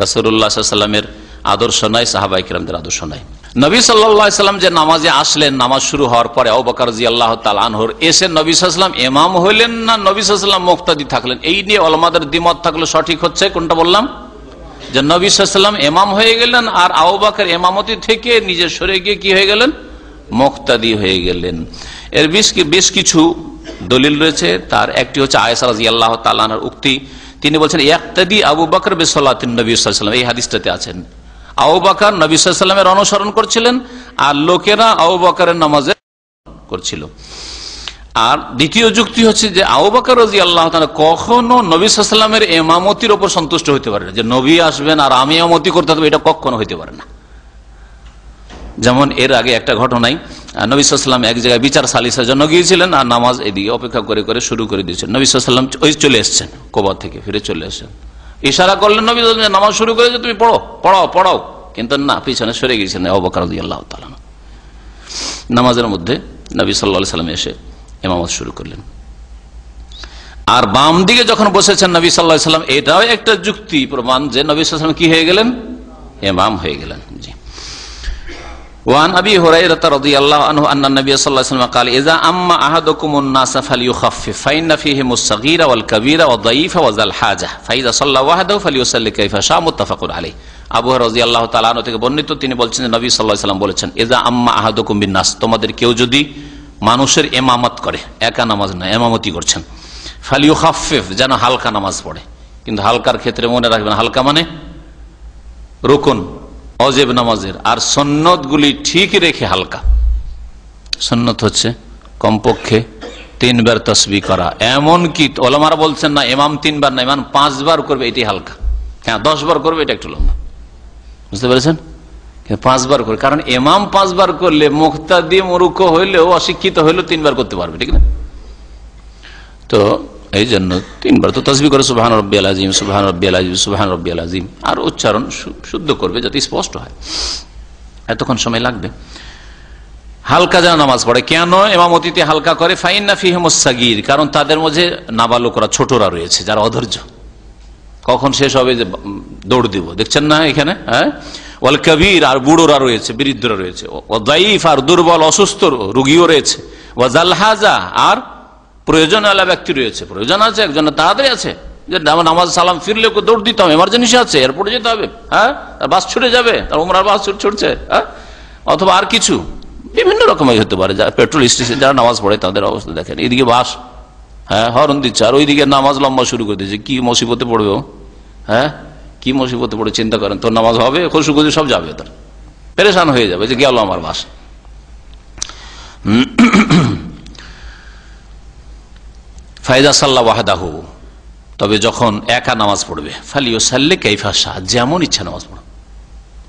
রাসূলুল্লাহ সাল্লাল্লাহু আলাইহি ওয়াসাল্লামের আদর্শ নাই, সাহাবায়ে কিরামদের আদর্শ নাই। নবী সাল্লাল্লাহু আলাইহি ওয়াসাল্লাম যে নামাজে আসলেন, নামাজ শুরু হওয়ার পরে আবু বকর রাদিয়াল্লাহু তাআলা আনহুর এসে নবী সাল্লাল্লাহু আলাইহি ওয়াসাল্লাম ইমাম হইলেন না নবী সাল্লাল্লাহু আলাইহি ওয়াসাল্লাম মুক্তাদি থাকলেন, এই নিয়ে উলামাদের দ্বিমত থাকলে সঠিক হচ্ছে কোনটা বললাম? যে নবী সাল্লাল্লাহু আলাইহি ওয়াসাল্লাম ইমাম হয়ে গেলেন, আর আবু বকর ইমামতি থেকে নিজে সরে গিয়ে কি হয়ে গেলেন? মুক্তাদি হয়ে গেলেন। এর বেশ কিছু দলিল রয়েছে। তার একটি হচ্ছে আয়েশা রাদিয়াল্লাহু তাআলা আনহার উক্তি, তিনি বলছেন ইয়াক্তাদি আবু বকর বিসসালাতিন নবী সাল্লাল্লাহু আলাইহি ওয়াসাল্লাম, এই হাদিসটাতে আছেন আবু বকর নবী সাল্লাল্লাহু আলাইহি ওয়াসাল্লামের অনুসরণ করছিলেন, আর লোকেরা আবু বকরের নামাজে করছিল। আর দ্বিতীয় যুক্তি হচ্ছে যে আবু বকর রাদিয়াল্লাহু তাআলা কখনো নবী সাল্লাল্লাহু আলাইহি ওয়াসাল্লামের ইমামতির উপর সন্তুষ্ট হতে পারে না, যে নবী আসবেন আর আমি ইমামতি করতে হবে, এটা কখনো হতে পারে না। যেমন এর আগে একটা ঘটনায় নবী সাল্লাল্লাহু আলাইহি ওয়াসাল্লাম এক জায়গায় বিচার সালিসের জন্য গিয়েছিলেন, আর নামাজ এদিকে অপেক্ষা করে করে শুরু করে দিয়েছেন। নবী সাল্লাল্লাহু আলাইহি ওয়াসাল্লাম ওই চলে এসেছেন, কুবা থেকে ফিরে চলে এসেছেন, ইশারা করলেন নবী নামাজ শুরু করেছে, তুমি পড়ো পড়াও পড়াও, কিন্তু না, পিছনে সরে গিয়েছেন আবু বকর রাদিয়াল্লাহু তাআলা। নামাজের মধ্যে নবী সাল্লাল্লাহু আলাইহি ওয়াসাল্লাম এসে ইমামত শুরু করলেন, আর বাম দিকে যখন বসেছেন নবী সাল্লাল্লাহু আলাইহি ওয়াসাল্লাম, এটাও একটা যুক্তি প্রমাণ যে নবী সাল্লাল্লাহু আলাইহি ওয়াসাল্লাম কি হয়ে গেলেন? ইমাম হয়ে গেলেন। জি। وعن ابي هريره رضي الله عنه ان النبي صلى الله عليه وسلم قال اذا اما احدكم الناس فليخفف فان فيهم الصغير والكبير والضعيف وذا الحاجه فاذا صلى وحده فليصلي كيف شاء متفق عليه। আবু হুরায়রা রাদিয়াল্লাহু তাআলা আনহু থেকে বর্ণিত, তিনি বলছেন নবী সাল্লাল্লাহু আলাইহি ওয়াসাল্লাম বলেছেন, ইযা আম্মা আহাদুকুম বিন-নাস, তোমাদের কেউ যদি মানুষের ইমামত করে, একা নামাজ না, ইমামতি করছেন, ফালিয়ুখাফফিফ, যেন হালকা নামাজ পড়ে। কিন্তু হালকার ক্ষেত্রে মনে রাখবেন, হালকা মানে রুকুন ওয়াজিব নামাজের আর সুন্নত গুলি ঠিক রেখে হালকা। সুন্নত হচ্ছে কমপক্ষে 3 বার তাসবিহ করা, এমনকি ওলামারা বলছেন না ইমাম 3 বার না, ইমাম 5 বার করবে, এটাই হালকা। হ্যাঁ, 10 বার করবে, এটা একটু লম্বা, বুঝতে পেরেছেন? 5 বার করে, কারণ ইমাম 5 বার করলে মুক্তাদি মুরুক্ষ হইলেও, অশিক্ষিত হইলেও 3 বার করতে পারবে, ঠিক না? তো এই জন্য 3 বার তো তাসবিহ করে সুবহান রাব্বিয়াল আযীম, সুবহান রাব্বিয়াল আযীম, সুবহান রাব্বিয়াল আযীম, আর উচ্চারণ শুদ্ধ করবে যাতে স্পষ্ট হয়। এতক্ষণ সময় লাগবে। হালকা যেন নামাজ পড়ে। কেন ইমামতিতে হালকা করে? ফাইন্না ফিহিমুস সাগীর, কারণ তাদের মধ্যে নাবালকরা, ছোটরা রয়েছে যারা অধৈর্য, কখন শেষ হবে যে দৌড় দিব, দেখছেন না এখানে? হ্যাঁ, ওয়াল কাবীর, আর বুড়োরা রয়েছে, বৃদ্ধরা রয়েছে, ওয়া দাঈফ, আর দুর্বল অসুস্থ রোগীও রয়েছে, ওয়া জাল হাজা, আর প্রয়োজন আলা ব্যক্তি রয়েছে, প্রয়োজন আছে, একজন তাড়াতাড়ি আছে, যে নামাজ সালাম ফিরলে ওকে দৌড় দিতে হবে, এমার্জেন্সি আছে, এয়ারপোর্টে যেতে হবে, হ্যাঁ, তার বাস ছুটে যাবে, তার উমরার বাস ছুটছে, হ্যাঁ, অথবা আর কিছু বিভিন্ন রকমের হতে পারে। যারা পেট্রোল স্টেশন যারা নামাজ পড়ে তাদের অবস্থা দেখেন, এদিকে বাস, হ্যাঁ, হরন দিচ্ছে, আর ওইদিকে নামাজ লম্বা শুরু করে দিচ্ছে, কি মুসিবতে পড়বে, হ্যাঁ, কি মুসিবতে পড়ে চিন্তা করেন। তোর নামাজ হবে, খুশি সব যাবে, তার পেরেশান হয়ে যাবে যে গেল আমার বাস। ফাইদা সাল্লা ওয়াহদাহু, তবে যখন একা নামাজ পড়বে, ফালিয়ুসাল্লি কাইফা শা, যেমন ইচ্ছা নামাজ পড়ো।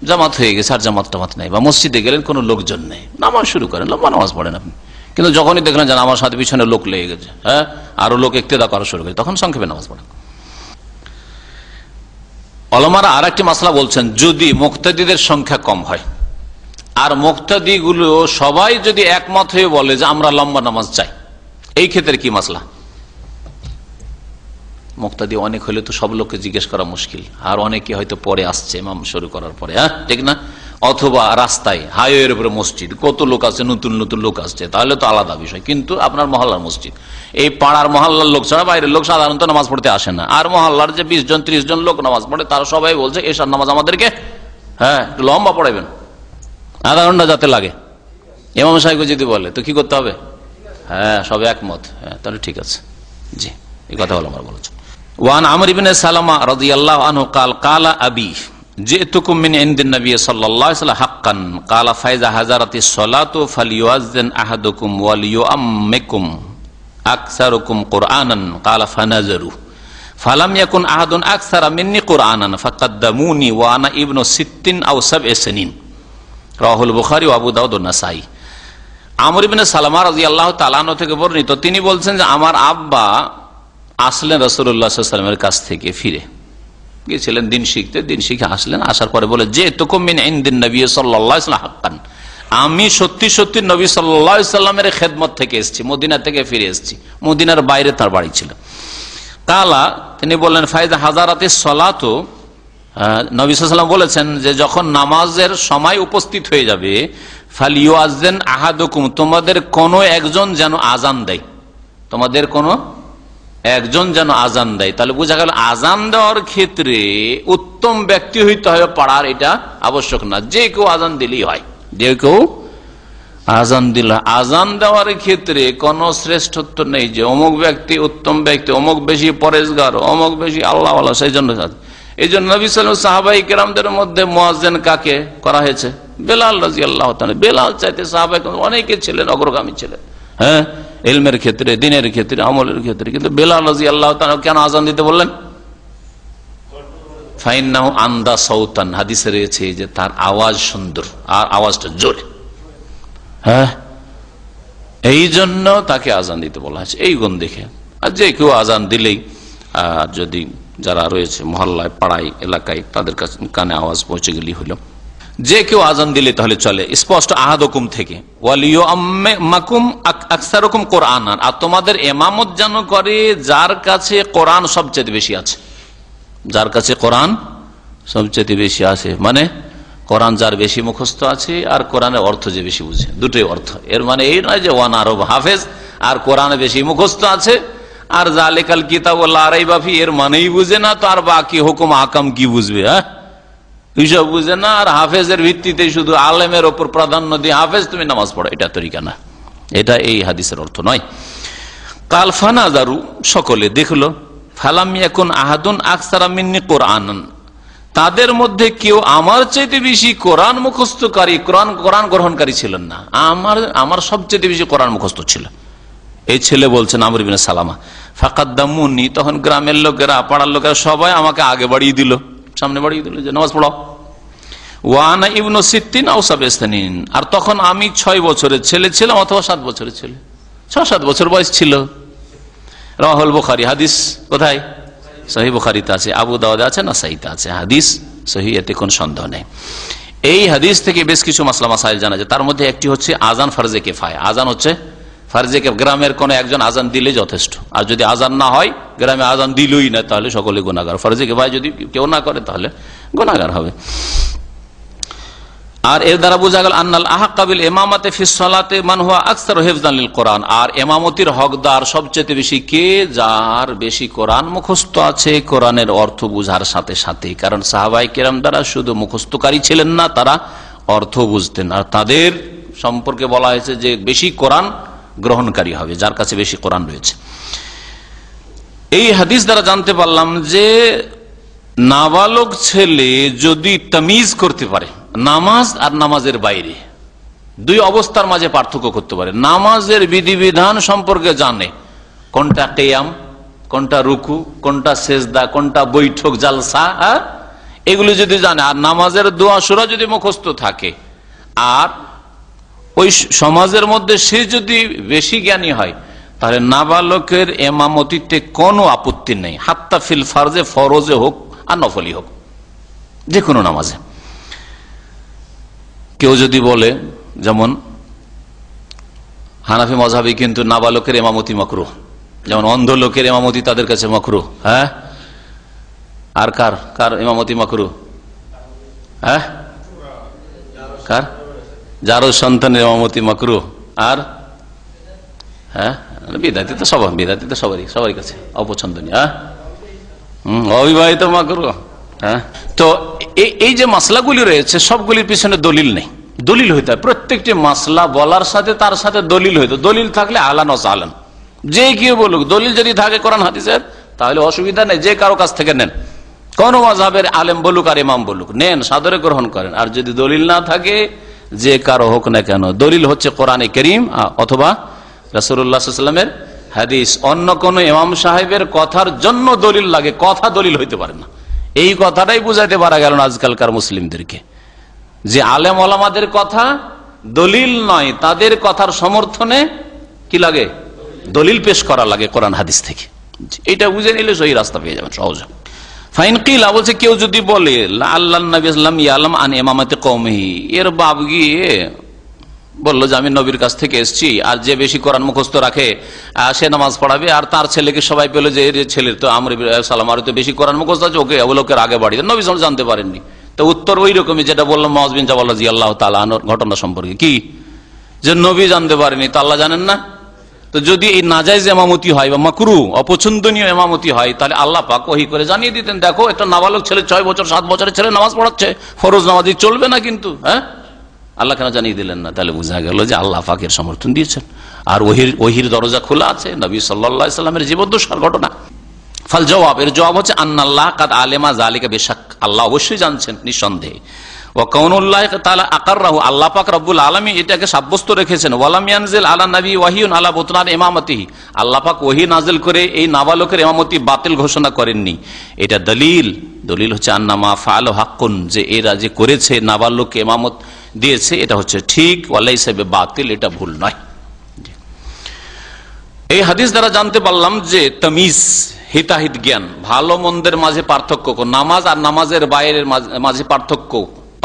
জামাত হয়ে গেছে আর জামাত টামাত নেই, বা মসজিদে গেলেন কোনো লোকজন নেই, নামাজ শুরু করেন, লম্বা নামাজ পড়েন আপনি। কিন্তু যখনই দেখলেন যে আমার সাথে পিছনে লোক লেগে গেছে, হ্যাঁ, আরো লোক ইক্তেদা করা শুরু করে, তখন সংক্ষেপে নামাজ পড়েন। ওলামারা আর একটি মাসলা বলছেন, যদি মুক্তাদিদের সংখ্যা কম হয় আর মুক্তাদি গুলো সবাই যদি একমত হয়ে বলে যে আমরা লম্বা নামাজ চাই, এই ক্ষেত্রে কি মাসলা? মুক্তাদি অনেক হলে তো সব লোককে জিজ্ঞেস করা মুশকিল, আর অনেকে হয়তো পরে আসছে ইমাম শুরু করার পরে, হ্যাঁ, ঠিক না? অথবা রাস্তায় হাইওয়ের উপরে মসজিদ, কত লোক আছে, নতুন নতুন লোক আসছে, তাহলে তো আলাদা বিষয়। কিন্তু আপনার মহল্লার মসজিদ, এই পাড়ার মহল্লার লোক ছাড়া বাইরের লোক সাধারণত নামাজ পড়তে আসে না, আর মহল্লার যে 20 জন 30 জন লোক নামাজ পড়ে, তারা সবাই বলছে এশার নামাজ আমাদেরকে, হ্যাঁ, একটু লম্বা পড়াবেন, আধা ঘন্টা যাতে লাগে। ইমাম সাহেব যদি বলে তো কি করতে হবে? হ্যাঁ, সবাই একমত, হ্যাঁ, তাহলে ঠিক আছে। জি, এই কথা হলো আমার বলেছে। ওয়ান আমর ইবনে সালামা রাদিয়াল্লাহু আনহু قال قال ابي جئتكم من عند النبي صلى الله عليه وسلم حقا قال فاذا حضرت الصلاه فليؤذن احدكم وليؤمكم اكثركم قرانا قال فنظروا فلم يكن احد اكثر مني قرانا فقدموني وانا ابن 6 او 7 سنين রাওয়াহুল বুখারী ও আবু দাউদ ও নাসাই। আমর ইবনে সালামা রাদিয়াল্লাহু তাআলা আনহু থেকে বর্ণিত, তিনি বলছেন যে আমার আব্বা আসলেন রাসূলুল্লাহ সাল্লাল্লাহু আলাইহি ওয়াসাল্লামের কাছ থেকে ফিরে গিয়েছিলেন দিন শিখতে, দিন শিখে আসলেন, আসার পরে বলে যে তুকুম মিন ইনদিন নবী সাল্লাল্লাহু আলাইহি ওয়াসাল্লাম হাক্কান, আমি সত্যি সত্যি নবী সাল্লাল্লাহু আলাইহি ওয়াসাল্লামের খেদমত থেকে এসেছি, মদিনা থেকে ফিরে এসেছি। মদিনার বাইরে তার বাড়ি ছিল। কালা, তিনি বললেন ফাইদা হাজারাতিস সালাতু, নবী সাল্লাল্লাহু আলাইহি ওয়াসাল্লাম বলেছেন যে যখন নামাজের সময় উপস্থিত হয়ে যাবে, ফালিউআযযিন আহাদুকুম, তোমাদের কোনো একজন যেন আযান দেয়, তোমাদের কোনো একজন যেন আজান দেয়। তাহলে বোঝা গেল আজান দেওয়ার ক্ষেত্রে উত্তম ব্যক্তি হইতে হবে পাড়ার, এটা আবশ্যক না, যে কেউ আজান দিলেই হয়, যে কেউ আজান দিল। আজান দেওয়ার ক্ষেত্রে কোন শ্রেষ্ঠত্ব নেই যে অমুক ব্যক্তি উত্তম ব্যক্তি, অমুক বেশি পরেশগার, অমুক বেশি আল্লাহ আল্লাহ। সেই জন্য এই জন্য নবী সাল্লাল্লাহু আলাইহি ওয়াসাল্লাম সাহাবায়ে কেরামদের মধ্যে মুয়াজ্জিন কাকে করা হয়েছে? বেলাল রাদিয়াল্লাহু তাআলা। বেলাল চাইতে সাহাবায়ে কেরাম অনেকে ছিলেন, অগ্রগামী ছিলেন, হ্যাঁ, ইলমের ক্ষেত্রে, দিনের ক্ষেত্রে, আমলের ক্ষেত্রে। কিন্তু বেলাল রাদিয়াল্লাহু তাআলা কেন আযান দিতে বললেন? ফাইন্নাহু আন্দা সাউতান, হাদিসে রয়েছে যে তার আওয়াজ সুন্দর আর আওয়াজটা জোরে, হ্যাঁ, এই জন্য তাকে আযান দিতে বলা হয়েছে এই গুণ দেখে। আর যে কেউ আযান দিলেই, আর যদি যারা রয়েছে মহল্লায়, পাড়ায়, এলাকায়, তাদের কাছে কানে আওয়াজ পৌঁছে গেলেই হলো। যে কেউ আজান দিলে তাহলে চলে, স্পষ্ট আহাদুকুম থেকে। ওয়ালিউআম্মাকুম আকসারুকুম কোরআনান, আর তোমাদের ইমামত যেন করে যার কাছে কোরআন সবচেয়ে বেশি আছে, যার কাছে কোরআন সবচেয়ে বেশি আছে, মানে কোরআন যার বেশি মুখস্থ আছে আর কোরআনের অর্থ যে বেশি বুঝে, দুটোই অর্থ। এর মানে এই নয় যে ওয়ান আরব হাফেজ আর কোরআনে বেশি মুখস্থ আছে, আর জালিকাল কিতাবুল লা রাইবা ফি এর মানেই বুঝে না, তো আর বাকি হুকুম আকাম কি বুঝবে? হ্যাঁ, এইসব বুঝে না, আর হাফেজের ভিত্তিতে শুধু আলেমের ওপর প্রাধান্য দিয়ে হাফেজ তুমি নামাজ পড়ো, এটা তরিকা না, এটা এই হাদিসের অর্থ নয়। কাল ফানাজারু, সকলে দেখলো, ফালাম ইয়াকুন আহাদুন আকসারা মিন্নি কোরআনান, তাদের মধ্যে কেউ আমার চাইতে বেশি কোরআন মুখস্থকারী, কোরআন গ্রহণকারী ছিলেন না, আমার সবচেয়ে বেশি কোরআন মুখস্থ ছিল। এই ছেলে বলছেন আমর ইবনে সালামা, ফাকাদ্দামুনি, তখন গ্রামের লোকেরা, পাড়ার লোকেরা সবাই আমাকে আগে বাড়িয়ে দিল, সামনে বাড়িয়ে দিল যে নামাজ পড়াও। ওয়ানা ইবনু 6 আও 7 সিনিন, আর তখন আমি 6 বছরের ছেলে ছিলাম অথবা 7 বছরের ছেলে, 6-7 বছর বয়স ছিল। রাওয়াহুল বুখারী, হাদিস কোথায়? সহিহ বুখারীতে আছে, আবু দাউদে আছে, নাসাইতে আছে, হাদিস সহিহ, এতে কোনো সন্দেহ নেই। এই হাদিস থেকে বেশ কিছু মাসলা মাসাইল জানা যায়। তার মধ্যে একটি হচ্ছে আজান ফারজে কিফায়া, আজান হচ্ছে ফারজে কিফায়া, গ্রামের কোন একজন আজান দিলে যথেষ্ট, আর যদি আজান না হয়, গ্রামে আজান দিলই না, তাহলে সকলে গুনাহগার। ফারজে কিফায়া যদি কেউ না করে তাহলে গুনাহগার হবে। আর এর দ্বারা বোঝা গেল আন্নাল আহাক্কা বিল ইমামাতি ফিস সালাতি মান হুয়া আকসারু হিফযান লিল কোরআন, আর ইমামতির হকদার সবচেয়ে বেশি কে? যার বেশি কোরআন মুখস্থ আছে, কোরআনের অর্থ বুঝার সাথে সাথে। কারণ সাহাবায়ে কেরাম দ্বারা শুধু মুখস্থকারী ছিলেন না, তারা অর্থ বুঝতেন, আর তাদের সম্পর্কে বলা হয়েছে যে বেশি কোরআন গ্রহণকারী হবে, যার কাছে বেশি কোরআন রয়েছে। এই হাদিস দ্বারা জানতে পারলাম যে নাবালক ছেলে যদি তামিজ করতে পারে নামাজ আর নামাজের বাইরে, দুই অবস্থার মাঝে পার্থক্য করতে পারে, নামাজের বিধিবিধান সম্পর্কে জানে, কোনটা কিয়াম, কোনটা রুকু, কোনটা সেজদা, কোনটা বৈঠক, জালসা, এগুলো যদি জানে, আর নামাজের দোয়া সূরা যদি মুখস্থ থাকে, আর ওই সমাজের মধ্যে সে যদি বেশি জ্ঞানী হয়, তাহলে নাবালকের ইমামতিতে কোনো আপত্তি নেই, হাত্তা ফিল ফারজে, ফরজে হোক আর নফলি হোক, যে কোনো নামাজে। কেউ যদি বলে, যেমন হানাফি মাযহাবে কিন্তু নাবালকের ইমামতি মাকরুহ, যেমন অন্ধ লোকের ইমামতি তাদের কাছে মাকরুহ, হ্যাঁ, আর কার ইমামতি মাকরুহ? হ্যাঁ, কার? যারও সন্তানের ইমামতি মাকরুহ, আর হ্যাঁ বিদাতি তো সবারই কাছে অপছন্দনীয়, হ্যাঁ, অবিবাহিত মাকরুহ। হ্যাঁ, তো এই যে মাসলাগুলি রয়েছে সবগুলির পিছনে দলিল নেই, দলিল হইতে হয়। প্রত্যেকটি মাসলা বলার সাথে তার সাথে দলিল হইতো, দলিল থাকলে আহলান ওয়া সাহলান, যে কেউ বলুক, দলিল যদি থাকে কোরআন হাদিসের, তাহলে অসুবিধা নেই, যে কারো কাছ থেকে নেন, কোন মাযহাবের আলেম বলুক আর ইমাম বলুক, নেন, সাদরে গ্রহণ করেন। আর যদি দলিল না থাকে, যে কারো হোক না কেন, দলিল হচ্ছে কোরআনে কারীম অথবা রাসূলুল্লাহ সাল্লাল্লাহু আলাইহি ওয়াসাল্লামের হাদিস। অন্য কোন ইমাম সাহেবের কথার জন্য দলিল লাগে, কথা দলিল হইতে পারে না। এই কথাটাই বুঝাইতে পারা গেল না আজকালকার মুসলিমদেরকে, যে আলেম ওলামাদের কথা দলিল নয়, তাদের কথার সমর্থনে কি লাগে, দলিল পেশ করা লাগে কোরআন হাদিস থেকে। এটা বুঝে নিলে সহি রাস্তা পেয়ে যাবেন সহজে। ফাইন কিলা বলছে, কেউ যদি বলে আল্লাহ নবী সাল্লাল্লাহু আলাইহি ওয়াসাল্লাম আন ইমামাতি কওমিহি, এর বাপ গিয়ে বললো যে আমি নবীর কাছ থেকে এসেছি, আর যে বেশি কোরআন মুখস্থ রাখে সে নামাজ পড়াবে, আর তার ছেলেকে সবাই পেলো যে ছেলের তো আমর সালাম আর তো বেশি কোরআন মুখস্থ আছে, ওকে ওগুলোকে আগে বাড়িয়ে দেন। নবী সাল্লাল্লাহু আলাইহি ওয়াসাল্লাম জানতে পারেননি। তো উত্তর ওই রকমই যেটা বললাম মুআয বিন জাবাল রাদিয়াল্লাহু তাআলা আনহুর ঘটনা সম্পর্কে, কি যে নবী জানতে পারেনি তো আল্লাহ জানেন না? তো যদি এই নাজায়েজ ইমামতি হয় বা মাকরুহ অপছন্দনীয় ইমামতি হয়, তাহলে আল্লাহ পাক ওহী করে জানিয়ে দিতেন, দেখো একটা নাবালক ছেলে 6 বছর 7 বছরের ছেলে নামাজ পড়াচ্ছে, ফরজ নামাজি চলবে না কিন্তু। হ্যাঁ, আল্লাহ কেন জানিয়ে দিলেন না? তাহলে বোঝা গেল যে আল্লাহ পাকের সমর্থন দিয়েছেন, আর ওহির দরজা খোলা আছে। নবী সাল্লাল্লাহু আলাইহি সাল্লামের জীবদ্দশার ঘটনা। ফাল জবাব, এর জবাব হচ্ছে আন্নাল্লাহ কাদ আলেমা যালিকা, বেশক আল্লাহ অবশ্যই জানছেন নিঃসন্দেহে। ওয়া কাউনুল্লাহি তাআলা আকাররাহু, আল্লাহ পাক রব্বুল আলামিন এটাকে সাব্যস্ত রেখেছেন। ওয়ালাম ইয়ানজিল আলা নবী ওয়াহিয়ুন আলা বুতলান ইমামতিহি, আল্লাহ পাক ওহী নাযিল করে এই নাবালকের ইমামতি বাতিল ঘোষণা করেননি। এটা দলিল হচ্ছে আন্নামা ফাআলু হাক্কুন, যে এরা যে করেছে নাবালককে ইমামত দিয়েছে এটা হচ্ছে ঠিক, ওয়ালাইসা বিবাতিল, এটা ভুল নয়। এই হাদিস দ্বারা জানতে পারলাম যে তামিজ, হিতাহিত জ্ঞান, ভালো মন্দের মাঝে পার্থক্য, নামাজ আর নামাজের বাইরের মাঝে পার্থক্য,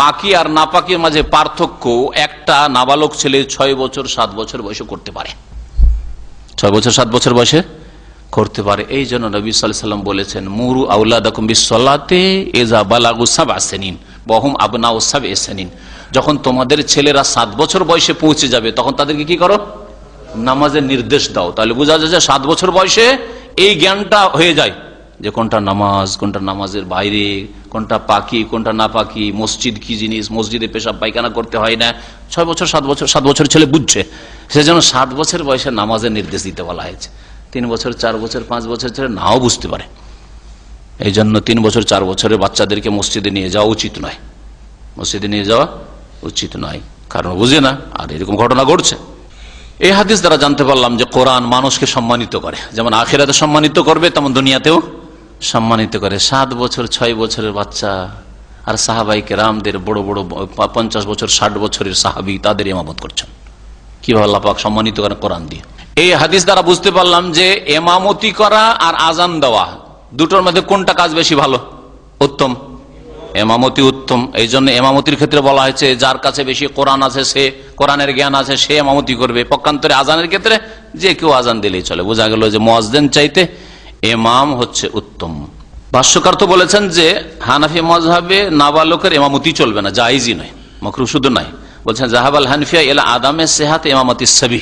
পাকি আর নাপাকির মাঝে পার্থক্য একটা নাবালক ছেলে 6 বছর 7 বছর বয়সে করতে পারে, 6 বছর 7 বছর বয়সে করতে পারে। এই জন্য নবী সাল্লাল্লাহু আলাইহি ওয়াসাল্লাম বলেছেন, মুরু আওলাদাকুম বিসসালাতি ইযা বালাগু 7 সিনিন ওয়া হুম আবনাউ 7 সিনিন, যখন তোমাদের ছেলেরা 7 বছর বয়সে পৌঁছে যাবে তখন তাদেরকে কি করো, নামাজের নির্দেশ দাও। তাহলে বোঝা যায় যে 7 বছর বয়সে এই জ্ঞানটা হয়ে যায় যে কোনটা নামাজ, কোনটা নামাজের বাইরে, কোনটা পাকি, কোনটা না পাকি, মসজিদ কি জিনিস, মসজিদে পেশাব পায়খানা করতে হয় না। 6 বছর 7 বছর ছেলে বুঝছে, সেজন্য 7 বছর বয়সে নামাজের নির্দেশ দিতে বলা হয়েছে। 3 বছর 4 বছর 5 বছর ছেলে নাও বুঝতে পারে, এই জন্য 3 বছর 4 বছরের বাচ্চাদেরকে মসজিদে নিয়ে যাওয়া উচিত নয়, মসজিদে নিয়ে যাওয়া উচিত নয়, কারণ বুঝে না। আর এরকম ঘটনা ঘটছে। এই হাদিস দ্বারা জানতে পারলাম যে কোরআন মানুষকে সম্মানিত করে, যেমন আখিরাতে সম্মানিত করবে তেমন দুনিয়াতেও সম্মানিত করে। 7 বছর 6 বছরের বাচ্চা আর সাহাবাই কেরামদের বড় বড় 50 বছর 60 বছরের সাহাবী, তাদের ইমামত করছেন, কিভাবে আল্লাহ পাক সম্মানিত করেন কোরআন দিয়ে। এই হাদিস দ্বারা বুঝতে পারলাম যে ইমামতি করা আর আজান দেওয়া দুটোর মধ্যে কোনটা কাজ বেশি ভালো, উত্তম? ইমামতি উত্তম। এই জন্য ইমামতির ক্ষেত্রে বলা হয়েছে যার কাছে বেশি কোরআন আছে, সে কোরআনের জ্ঞান আছে, সে ইমামতি করবে। পক্ষান্তরে আজানের ক্ষেত্রে যে কেউ আজান দিলেই চলে। বোঝা গেল যে মুয়াজ্জিন চাইতে ইমাম হচ্ছে উত্তম। ভাষ্যকার তো বলেছেন যে হানাফি মাযহাবে নাবালকের ইমামতি চলবে না, জায়েজই নয়, মাকরুহ শুধু নয়। বলছেন জাহাবাল হানফিয়া ইলা আদামে সিহাত ইমামতি সাবি,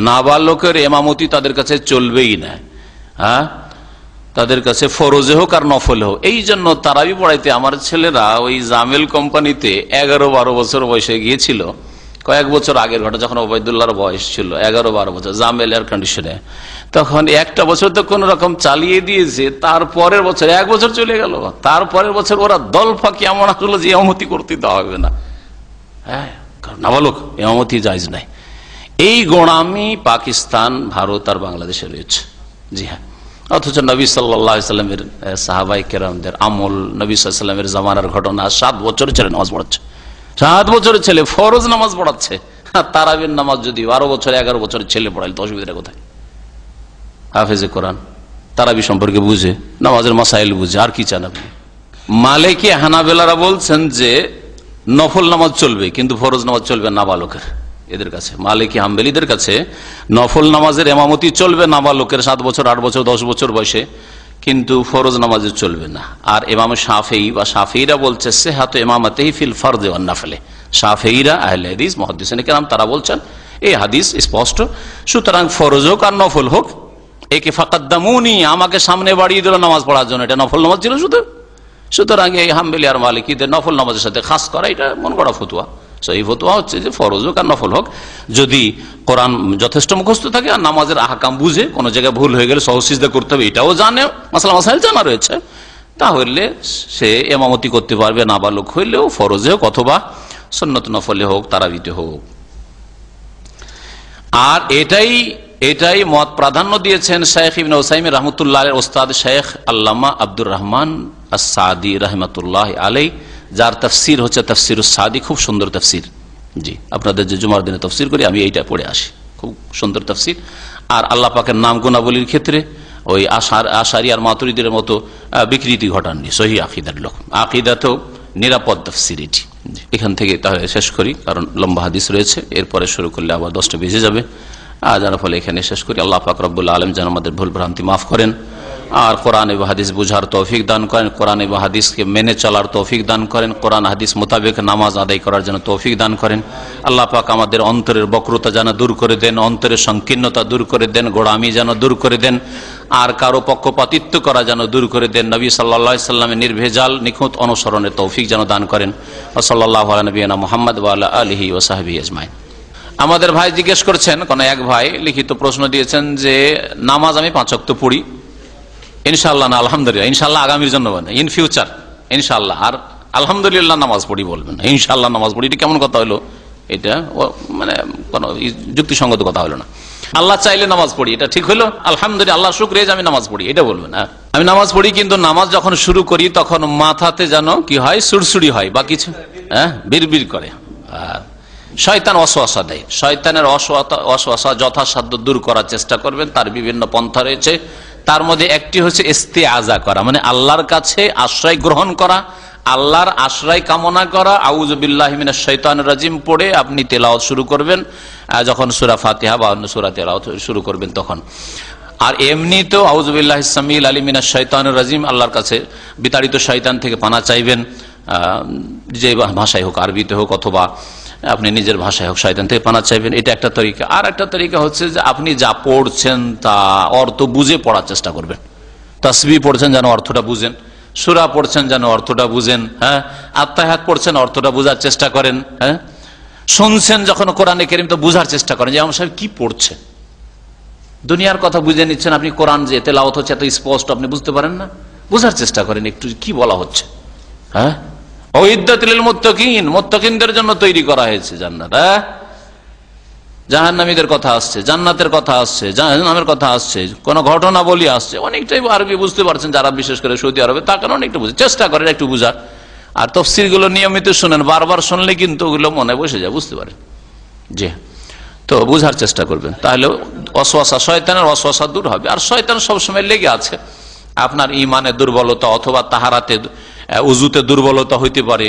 নাবালকের ইমামতি তাদের কাছে চলবেই না, হ্যাঁ, তাদের কাছে ফরজে হোক আর নফলে হোক। এই জন্য তারাবি পড়াইতে আমার ছেলেরা ওই জামেল কোম্পানিতে 11-12 বছর বয়সে গিয়েছিল, কয়েক বছর আগের ঘটনা, যখন ওবায়দুল্লাহর বয়স ছিল 11-12 বছর, জামেল এয়ার কন্ডিশনে। তখন একটা বছর তো কোন রকম চালিয়ে দিয়েছে, তারপরের বছর 1 বছর চলে গেল, তারপরের বছর ওরা দল ফাঁকি এমন আসলো যে ইমামতি করতে দেওয়া হবে না। হ্যাঁ, নাবালক ইমামতি জায়েজ নাই। এই গোঁড়ামি পাকিস্তান, ভারত আর বাংলাদেশে রয়েছে। জি হ্যাঁ, অথচ নবী সাল্লাল্লাহু আলাইহি সাল্লামের সাহাবায়ে কেরামদের আমল, নবী সাল্লাল্লাহু আলাইহি সাল্লামের জামানার ঘটনা, 7 বছরের ছেলে নামাজ পড়াচ্ছে, 7 বছরের ছেলে ফরজ নামাজ পড়াচ্ছে। তারাবির নামাজ যদি 12 বছর 11 বছরের ছেলে পড়াইলে তো অসুবিধা কোথায়? হাফেজে কোরআন, তারাবি সম্পর্কে বুঝে, নামাজের মাসাইল বুঝে, আর কি চান আপনি? মালিকি হানাবেলারা বলছেন যে নফল নামাজ চলবে কিন্তু ফরজ নামাজ চলবে নাবালকের। এদের কাছে, মালিকি হাম্বলীদের কাছে নফল নামাজের ইমামতি চলবে নাবালকের 7 বছর 8 বছর 10 বছর বয়সে, কিন্তু ফরজ নামাজে চলবে না। আর ইমাম শাফিঈ বা শাফিঈরা বলছে সিহাতু ইমামাতিহি ফিল ফরজ ওয়ান নাফলে। শাফিঈরা আহলে হাদিস মুহাদ্দিসিনে কেরাম তারা বলছেন এই হাদিস স্পষ্ট, সুতরাং ফরজ হোক আর নফল হোক, একে ফাকাদ্দামুনি, আমাকে সামনে বাড়িয়ে দিল নামাজ পড়ার জন্য, এটা নফল নামাজ ছিল শুধু। সুতরাং এই হাম্বলী আর মালিকিদের নফল নামাজের সাথে খাস করা এটা মন গড়া ফতোয়া, সহিহ ফতোয়া হচ্ছে যে ফরজ হোক আর নফল হোক, যদি কোরআন যথেষ্ট মুখস্থ থাকে আর নামাজের আহকাম বুঝে, কোন জায়গায় ভুল হয়ে গেলে সহজ সিজদা করতে হবে এটাও জানে, মাসলা মাসাইল জানা রয়েছে, তাহলে সে ইমামতি করতে পারবে, নাবালক হইলেও ফরজে হোক অথবা সুন্নত নফলে হোক, তারাবিতে হোক। আর এটাই মত প্রাধান্য দিয়েছেন শেখ ইবনে উসাইমিন রাহমাতুল্লাহ আলাইহির ওস্তাদ শেখ আল্লামা আব্দুর রহমান আস-সাদি রাহমাতুল্লাহ আলাইহি, যার তাফসীর হচ্ছে তাফসীরুস সাদি, খুব সুন্দর তাফসীর। জি, আপনাদের যে জুমার দিনে তাফসীর করি আমি এইটা পড়ে আসি, খুব সুন্দর তাফসীর। আর আল্লাহ পাকের নাম গুণাবলীর ক্ষেত্রে ওই আশারি আর মাতুরিদের মতো বিকৃতি ঘটাননি, সহিহ আকীদার লোক, আকীদাতেও নিরাপদ তাফসীর এটি। এখান থেকে তাহলে শেষ করি, কারণ লম্বা হাদিস রয়েছে, এরপরে শুরু করলে আবার 10টা বেজে যাবে। যার ফলে এখানে শেষ করি। আল্লাহ পাক রব্বুল আলামিন যেন আমাদের ভুল ভ্রান্তি মাফ করেন, আর কোরআন এবং হাদিস বুঝার তৌফিক দান করেন, কোরআন এবং হাদিসকে মেনে চলার তৌফিক দান করেন, কোরআন হাদিস মোতাবেক নামাজ আদায় করার জন্য তৌফিক দান করেন। আল্লাহ পাক আমাদের অন্তরের বক্রতা যেন দূর করে দেন, অন্তরের সংকীর্ণতা দূর করে দেন, গোড়ামি যেন দূর করে দেন, আর কারো পক্ষপাতিত্ব করা যেন দূর করে দেন। নবী সাল্লাল্লাহু আলাইহি সাল্লামের নির্ভেজাল নিখুঁত অনুসরণের তৌফিক যেন দান করেন। সাল্লাল্লাহু আলা নবিয়িনা মুহাম্মদ ওয়া আলা আলিহি ওয়া সাহবিহি আজমাইন। আমাদের ভাই জিজ্ঞেস করছেন, কোন এক ভাই লিখিত প্রশ্ন দিয়েছেন যে নামাজ আমি 5 ওয়াক্ত পড়ি, ইনশাআল্লাহ না আলহামদুলিল্লাহ, ইনশাআল্লাহ আগামীর জন্য মানে ইন ফিউচার ইনশাআল্লাহ, আর আলহামদুলিল্লাহ নামাজ পড়ি বলবেন, ইনশাআল্লাহ নামাজ পড়ি, এটা কেমন কথা হলো? এটা মানে কোন যুক্তিসঙ্গত কথা হলো না। আল্লাহ চাইলে নামাজ পড়ি, এটা ঠিক হলো? আলহামদুলিল্লাহ আল্লাহ শুকরিয়া যে আমি নামাজ পড়ি, এটা বলবেন। আমি নামাজ পড়ি, কিন্তু নামাজ যখন শুরু করি তখন মাথাতে যেন কি হয়, সুড়সুড়ি হয় বা কিছু বিড়বিড় করে, আর শয়তান ওয়াসওয়াসা দেয়। শয়তানের ওয়াসওয়াসা যথাসাধ্য দূর করার চেষ্টা করবেন, তার বিভিন্ন পন্থা রয়েছে। তার মধ্যে একটি হচ্ছে ইস্তিআজা করা, মানে আল্লাহর কাছে আশ্রয় গ্রহণ করা, আল্লাহর আশ্রয় কামনা করা। আউযু বিল্লাহি মিনাশ শাইতানির রাজিম পড়ে আপনি তেলাওয়াত শুরু করবেন, যখন সূরা ফাতিহা বা অন্য সূরা তেলাওয়াত শুরু করবেন তখন। আর এমনিতেও আউযু বিল্লাহিস সামিউল আলিম মিনাশ শাইতানির রাজিম, আল্লাহর কাছে বিতাড়িত শয়তান থেকে পানা চাইবেন, যে ভাষায় হোক, আরবিতে হোক অথবা আপনি নিজের ভাষায় হোক, শয়তান থেকে পানা চাইবেন। এটা একটা তরিকা। আর একটা তরিকা হচ্ছে যে আপনি যা পড়ছেন তা অর্থ বুঝে পড়ার চেষ্টা করবেন। তাসবিহ পড়ছেন যেন অর্থটা বুঝেন, সূরা পড়ছেন যেন অর্থটা বুঝেন, হ্যাঁ, আত্তাহিয়াত পড়ছেন অর্থটা বোঝার চেষ্টা করেন, হ্যাঁ, শুনছেন যখন কোরআনে কারীম তো বুঝার চেষ্টা করেন যে ইমাম সাহেব কি পড়ছে। দুনিয়ার কথা বুঝে নিচ্ছেন আপনি, কোরআন যে তেলাওয়াত হচ্ছে এত স্পষ্ট আপনি বুঝতে পারেন না, বুঝার চেষ্টা করেন একটু কি বলা হচ্ছে। হ্যাঁ, উইদ্দাতুল মুত্তাকিন, মুত্তাকিনদের জন্য তৈরি করা হয়েছে জান্নাত। জাহান্নামীদের কথা আসছে, জান্নাতের কথা আসছে, জাহান্নামের কথা আসছে, কোন ঘটনা বলি আসছে, অনেকটাই আরবি বুঝতে পারছেন যারা বিশেষ করে সৌদি আরবে, তা কারণ একটু বুঝে চেষ্টা করেন একটু বুঝার। আর তাফসীর গুলো নিয়মিত শুনেন, বারবার শুনলে কিন্তু ওগুলো মনে বসে যায়, বুঝতে পারেন। জি, তো বুঝার চেষ্টা করবেন, তাহলে ওয়াসওয়াসা, শয়তানের ওয়াসওয়াসা দূর হবে। আর শয়তান সবসময় লেগে আছে, আপনার ঈমানে দুর্বলতা অথবা তাহারাতে উযুতে দুর্বলতা হইতে পারে,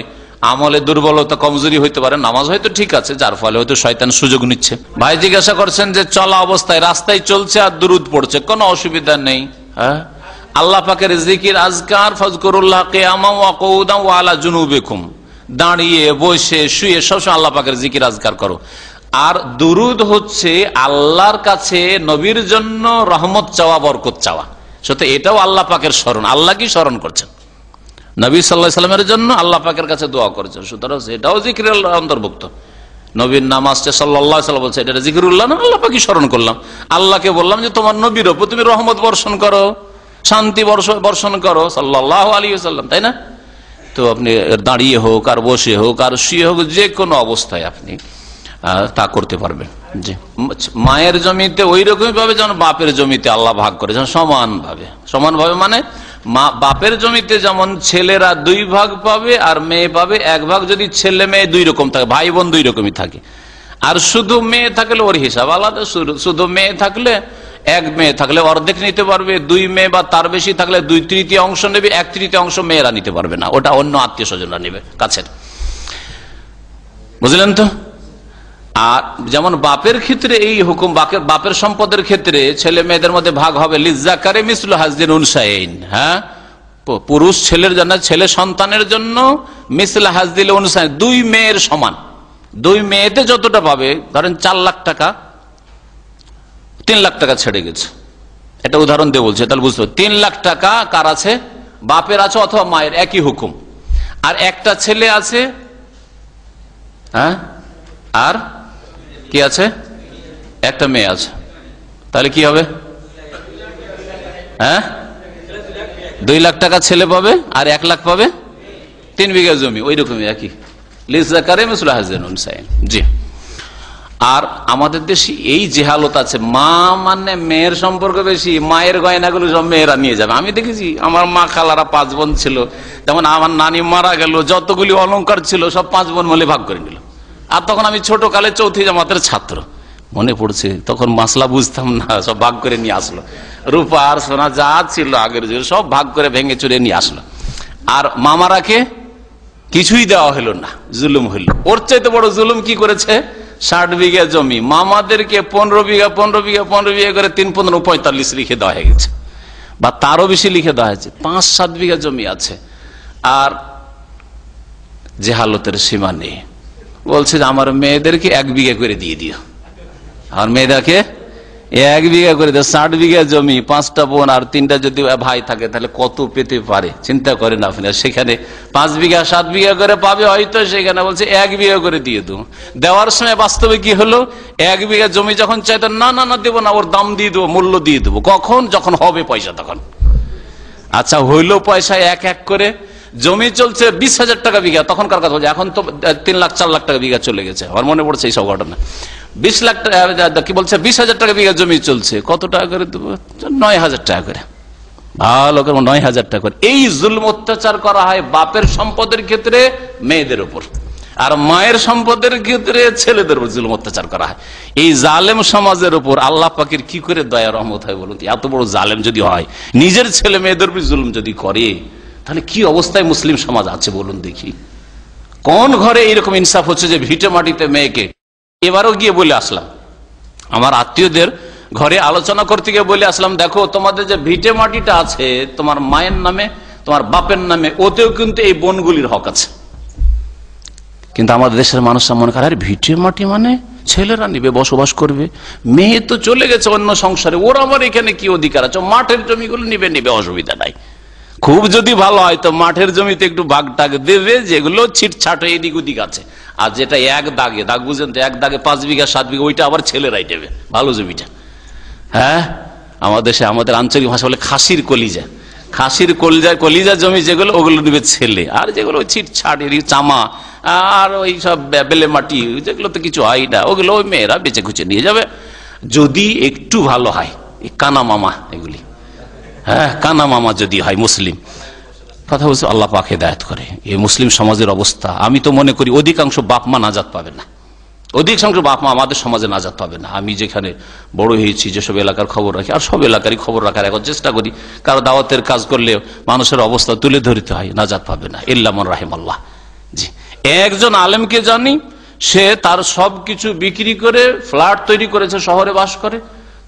আমলে দুর্বলতা কমজোরি হইতে পারে, নামাজ হয়তো ঠিক আছে, যার ফলে হয়তো শয়তান সুযোগ নিচ্ছে। ভাই জিজ্ঞাসা করছেন যে চলা অবস্থায় রাস্তায় চলছে আর দুরুদ পড়ছে, কোনো অসুবিধা নেই। হ্যাঁ, আল্লাহ পাকের জিকির আজকার ফাজকুরুল্লাহ কিয়ামান ওয়া কুউদান ওয়া আলা জুনুবিকুম, দাঁড়িয়ে বসে শুয়ে সবসময় আল্লাহ পাকের জিকির আজকার করো। আর দুরুদ হচ্ছে আল্লাহর কাছে নবীর জন্য রহমত চাওয়া, বরকত চাওয়া। সত্যি এটাও আল্লাহ পাকের স্মরণ, আল্লাহ কি স্মরণ করছেন, নবী সাল্লাল্লাহু আলাইহি সাল্লামের জন্য আল্লাহ পাকের কাছে দোয়া করেছেন, সুতরাং এটাও জিকিরের অন্তর্ভুক্ত। নবীর নামাজটা সাল্লাল্লাহু আলাইহি সাল্লাম বলছে এটা জিকিরুল্লাহ না, আল্লাহ পাকই স্মরণ করলাম। আল্লাহকে বললাম যে তোমার নবীর উপর তুমি রহমত বর্ষণ করো, শান্তি বর্ষণ করো সাল্লাল্লাহু আলাইহি ওয়াসাল্লাম, তাই না? তো আপনি দাঁড়িয়ে হোক আর বসে হোক আর শুয়ে হোক, যে কোনো অবস্থায় আপনি তা করতে পারবেন। জি, মায়ের জমিতে ওই রকমই ভাবে যেন বাপের জমিতে আল্লাহ ভাগ করেছেন সমানভাবে। সমানভাবে মানে বাপের জমিতে যেমন ছেলেরা 2 ভাগ পাবে আর মেয়ে পাবে 1 ভাগ, যদি ছেলে মেয়ে 2 রকম থাকে, ভাই বোন 2 রকমই থাকে। আর শুধু মেয়ে থাকলে ওর হিসাব আলাদা, শুধু মেয়ে থাকলে 1 মেয়ে থাকলে অর্ধেক নিতে পারবে, 2 মেয়ে বা তার বেশি থাকলে 2/3 অংশ নেবে, 1/3 অংশ মেয়েরা নিতে পারবে না, ওটা অন্য আত্মীয় স্বজনরা নেবে কাছের। বুঝলেন তো? আর যেমন বাপের ক্ষেত্রে এই হুকুম, বাপের সম্পদের ক্ষেত্রে ছেলে মেয়েদের মধ্যে ভাগ হবে লিজ্জাকারে মিসলু হাজ্জিল উনসায়াইন। হ্যাঁ, পুরুষ ছেলের জন্য, ছেলে সন্তানের জন্য মিসলু হাজ্জিল উনসায়াইন, 2 মেয়ের সমান। 2 মেয়েতে যতটা পাবে, ধরেন 4 লাখ টাকা, 3 লাখ টাকা ছেড়ে গেছে, এটা উদাহরণ দিয়ে বলছে, তাহলে বুঝতে হবে 3 লাখ টাকা কার আছে, বাপের আছে অথবা মায়ের, একই হুকুম। আর একটা ছেলে আছে হ্যাঁ, আর কি আছে? একটা মেয়ে আছে। তাহলে কি হবে? হ্যাঁ, 2 লাখ টাকা ছেলে পাবে আর 1 লাখ পাবে 3 বিঘা জমি, ওই রকমই একই। জি। আর আমাদের দেশে এই জেহালত আছে, মা মানে মেয়ের সম্পর্ক বেশি, মায়ের গয়নাগুলো সব মেয়েরা নিয়ে যাবে। আমি দেখেছি আমার মা খালারা 5 বোন ছিল, যেমন আমার নানি মারা গেল, যতগুলি অলংকার ছিল সব 5 বোন মিলে ভাগ করে নিল। আর তখন আমি ছোট কালে 4th জামাতের ছাত্র, মনে পড়ছে তখন মাসলা বুঝতাম না, সব ভাগ করে নিয়ে আসলো। রূপা আর সোনা যা ছিল আগের যুগে সব ভাগ করে ভেঙে চুরে নিয়ে আসলো। আর মামারাকে কিছুই দেওয়া হলো না, জুলুম হইল। ওর চাইতে বড় জুলুম কি করেছে? 60 বিঘা জমি মামাদেরকে 15 বিঘা 15 বিঘা 15 বিঘা করে 3, 15, 45 লিখে দেওয়া হয়ে গেছে, বা তারও বেশি লিখে দেওয়া হয়েছে। 5-7 বিঘা জমি আছে। আর জেহালতের সীমা নেই। বলছে যে আমার মেয়েদেরকে 1 বিঘা করে দিয়ে দিও, আর মেয়েদেরকে 1 বিঘা করে দিও। 60 বিঘা জমি, 5টা বোন আর 3টা যদি ভাই থাকে তাহলে কত পেতে পারে চিন্তা করেন আপনি। সেখানে 5 বিঘা 7 বিঘা করে পাবে হয়তো, সেখানে বলছে 1 বিঘা করে দিয়ে দেবো। দেওয়ার সময় বাস্তবে কি হলো? 1 বিঘা জমি যখন চাইতো, না না না দেবো না, ওর দাম দিয়ে দেবো, মূল্য দিয়ে দেবো। কখন? যখন হবে পয়সা তখন। আচ্ছা হইলো পয়সা, 1-1 করে জমি চলছে 20,000 টাকা বিঘা, তখনকার কথা বলছে। এখন তো 3 লাখ 4 লাখ টাকা বিঘা চলে গেছে। আমার মনে পড়ছে এইসব ঘটনা। 20 লাখ টাকা কি বলছে, 20,000 টাকা বিঘা জমি চলছে। কত টাকা করে দেবো? 9,000 টাকা করে। ভালো করে 9,000 টাকা করে। এই জুলম অত্যাচার করা হয় বাপের সম্পদের ক্ষেত্রে মেয়েদের উপর, আর মায়ের সম্পদের ক্ষেত্রে ছেলেদের উপর জুলম অত্যাচার করা হয়। এই জালেম সমাজের উপর আল্লাহ পাকের কি করে দয়া রহমত হয় বলুন? এত বড় জালেম যদি হয়, নিজের ছেলে মেয়েদের উপর জুলুম যদি করে, তাহলে কি অবস্থায় মুসলিম সমাজ আছে বলুন দেখি। কোন ঘরে এইরকম ইনসাফ হচ্ছে যে ভিটে মাটিতে মেয়েকে? এবারও গিয়ে বলে আসলাম, আমার আত্মীয়দের ঘরে আলোচনা করতে গিয়ে বলে আসলাম, দেখো তোমাদের যে ভিটে মাটিটা আছে তোমার মায়ের নামে, তোমার বাপের নামে, ওতেও কিন্তু এই বনগুলির হক আছে। কিন্তু আমাদের দেশের মানুষরা মনে করে, আরে ভিটে মাটি মানে ছেলেরা নিবে, বসবাস করবে, মেয়ে তো চলে গেছে অন্য সংসারে, ওর আমার এখানে কি অধিকার আছে? মাঠের জমিগুলো নিবে, অসুবিধা নাই। খুব যদি ভালো হয় তো মাঠের জমিতে একটু ভাগ টাগ দেবে, যেগুলো ছিটছাট এদিক ওদিক আছে। আর যেটা 1 দাগে, দাগ বুঝেন তো, 1 দাগে 5 বিঘা 7 বিঘা, ওইটা আবার ছেলেরাই দেবে, ভালো জমিটা। হ্যাঁ, আমাদের দেশে আমাদের আঞ্চলিক ভাষা বলে খাসির কলিজা। খাসির কলিজা জমি যেগুলো, ওগুলো নেবে ছেলে। আর যেগুলো ছিটছাট চামা আর ওই সব বেলে মাটি, যেগুলো তো কিছু হয় না, ওগুলো ওই মেয়েরা বেঁচে খুঁচে নিয়ে যাবে। যদি একটু ভালো হয়, কানা মামা এগুলি, হ্যাঁ কানা মামা যদি হয় মুসলিম, কথা বলছে আল্লাহ পাক হেদায়েত করে। এই মুসলিম সমাজের অবস্থা, আমি তো মনে করি অধিকাংশ বাপ মা নাজাত পাবে না, অধিকাংশ বাপ মা আমাদের সমাজে নাজাত পাবে না। আমি যেখানে বড় হয়েছি, যেসব এলাকার খবর রাখি, আর সব এলাকারই খবর রাখার এখন চেষ্টা করি, কারো দাওয়াতের কাজ করলে মানুষের অবস্থা তুলে ধরতে হয়, নাজাত পাবে না ইল্লা মান রাহিমাল্লাহ। জি, একজন আলেমকে জানি, সে তার সবকিছু বিক্রি করে ফ্ল্যাট তৈরি করেছে, শহরে বাস করে।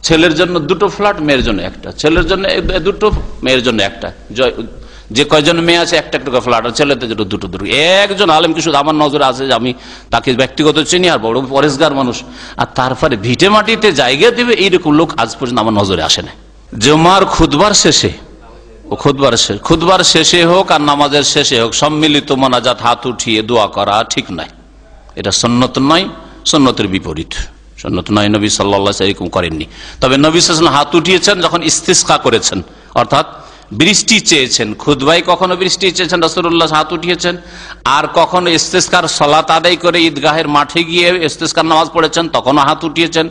ছেলের জন্য 2টো ফ্ল্যাট, মেয়ের জন্য 1টা, ছেলের জন্য 2টো, মেয়ের জন্য 1টা। যে কয়জন মেয়ে আছে 1টা করে ফ্ল্যাট, আর ছেলেদের জন্য 2টো। একজন আলেমকে শুধু আমার নজরে আছে, আমি তাকে ব্যক্তিগত চিনি, আর বড় পরেশগার মানুষ, আর তারপরে ভিটে মাটিতে জায়গা দেবে এইরকম লোক আজ পর্যন্ত আমার নজরে আসে না। জুমার খুতবার শেষে, খুতবার শেষে হোক আর নামাজের শেষে হোক, সম্মিলিত মোনাজাত, হাত উঠিয়ে দোয়া করা ঠিক নয়। এটা সুন্নত নয়, সুন্নতের বিপরীত। সুন্নত নয়, নবী সাল্লাল্লাহু আলাইহি ওয়াসাল্লাম এরকম করেননি। তবে নবী সাল্লাল্লাহু আলাইহি ওয়াসাল্লাম হাত উঠিয়েছেন যখন ইস্তিসকা করেছেন, অর্থাৎ বৃষ্টি চেয়েছেন। খুতবায় কখনো বৃষ্টি চেয়েছেন, রাসূলুল্লাহ হাত উঠিয়েছেন। আর কখনো ইস্তিসকার সালাত আদায় করে ঈদগাহের মাঠে গিয়ে ইস্তিসকার নামাজ পড়েছেন, তখনও হাত উঠিয়েছেন।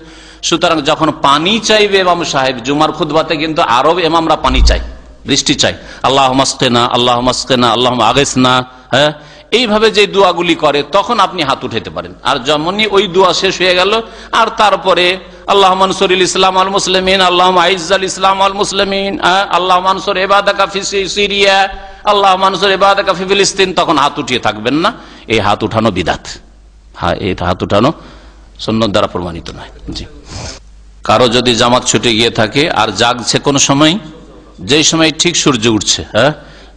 সুতরাং যখন পানি চাইবে ইমাম সাহেব, জুমার খুতবাতে কিন্তু আরব ইমামরা পানি চাই, বৃষ্টি চাই, আল্লাহুম্মা আসকিনা, আল্লাহুম্মা আসকিনা, আল্লাহুম্মা আগিসনা, হ্যাঁ, এইভাবে যে দোয়াগুলি করে, তখন আপনি হাত উঠাতে পারেন। আর যেমনই ওই দোয়া শেষ হয়ে গেল, আর তারপরে আল্লাহুম্মা আনসুরিল ইসলাম আল মুসলিমিন, আল্লাহুম্মা আইজ্জাল ইসলাম আল মুসলিমিন, আল্লাহুম্মা আনসুর ইবাদাকা ফি সিরিয়া, আল্লাহুম্মা আনসুর ইবাদাকা ফি ফিলিস্তিন, তখন হাত উঠিয়ে থাকবেন না। এই হাত উঠানো বিদআত, হ্যাঁ, এই হাত উঠানো সুন্নাত দ্বারা প্রমাণিত নয়। জি, কারো যদি জামাত ছুটে গিয়ে থাকে আর জাগছে কোন সময়, যেই সময় ঠিক সূর্য উঠছে, হ্যাঁ,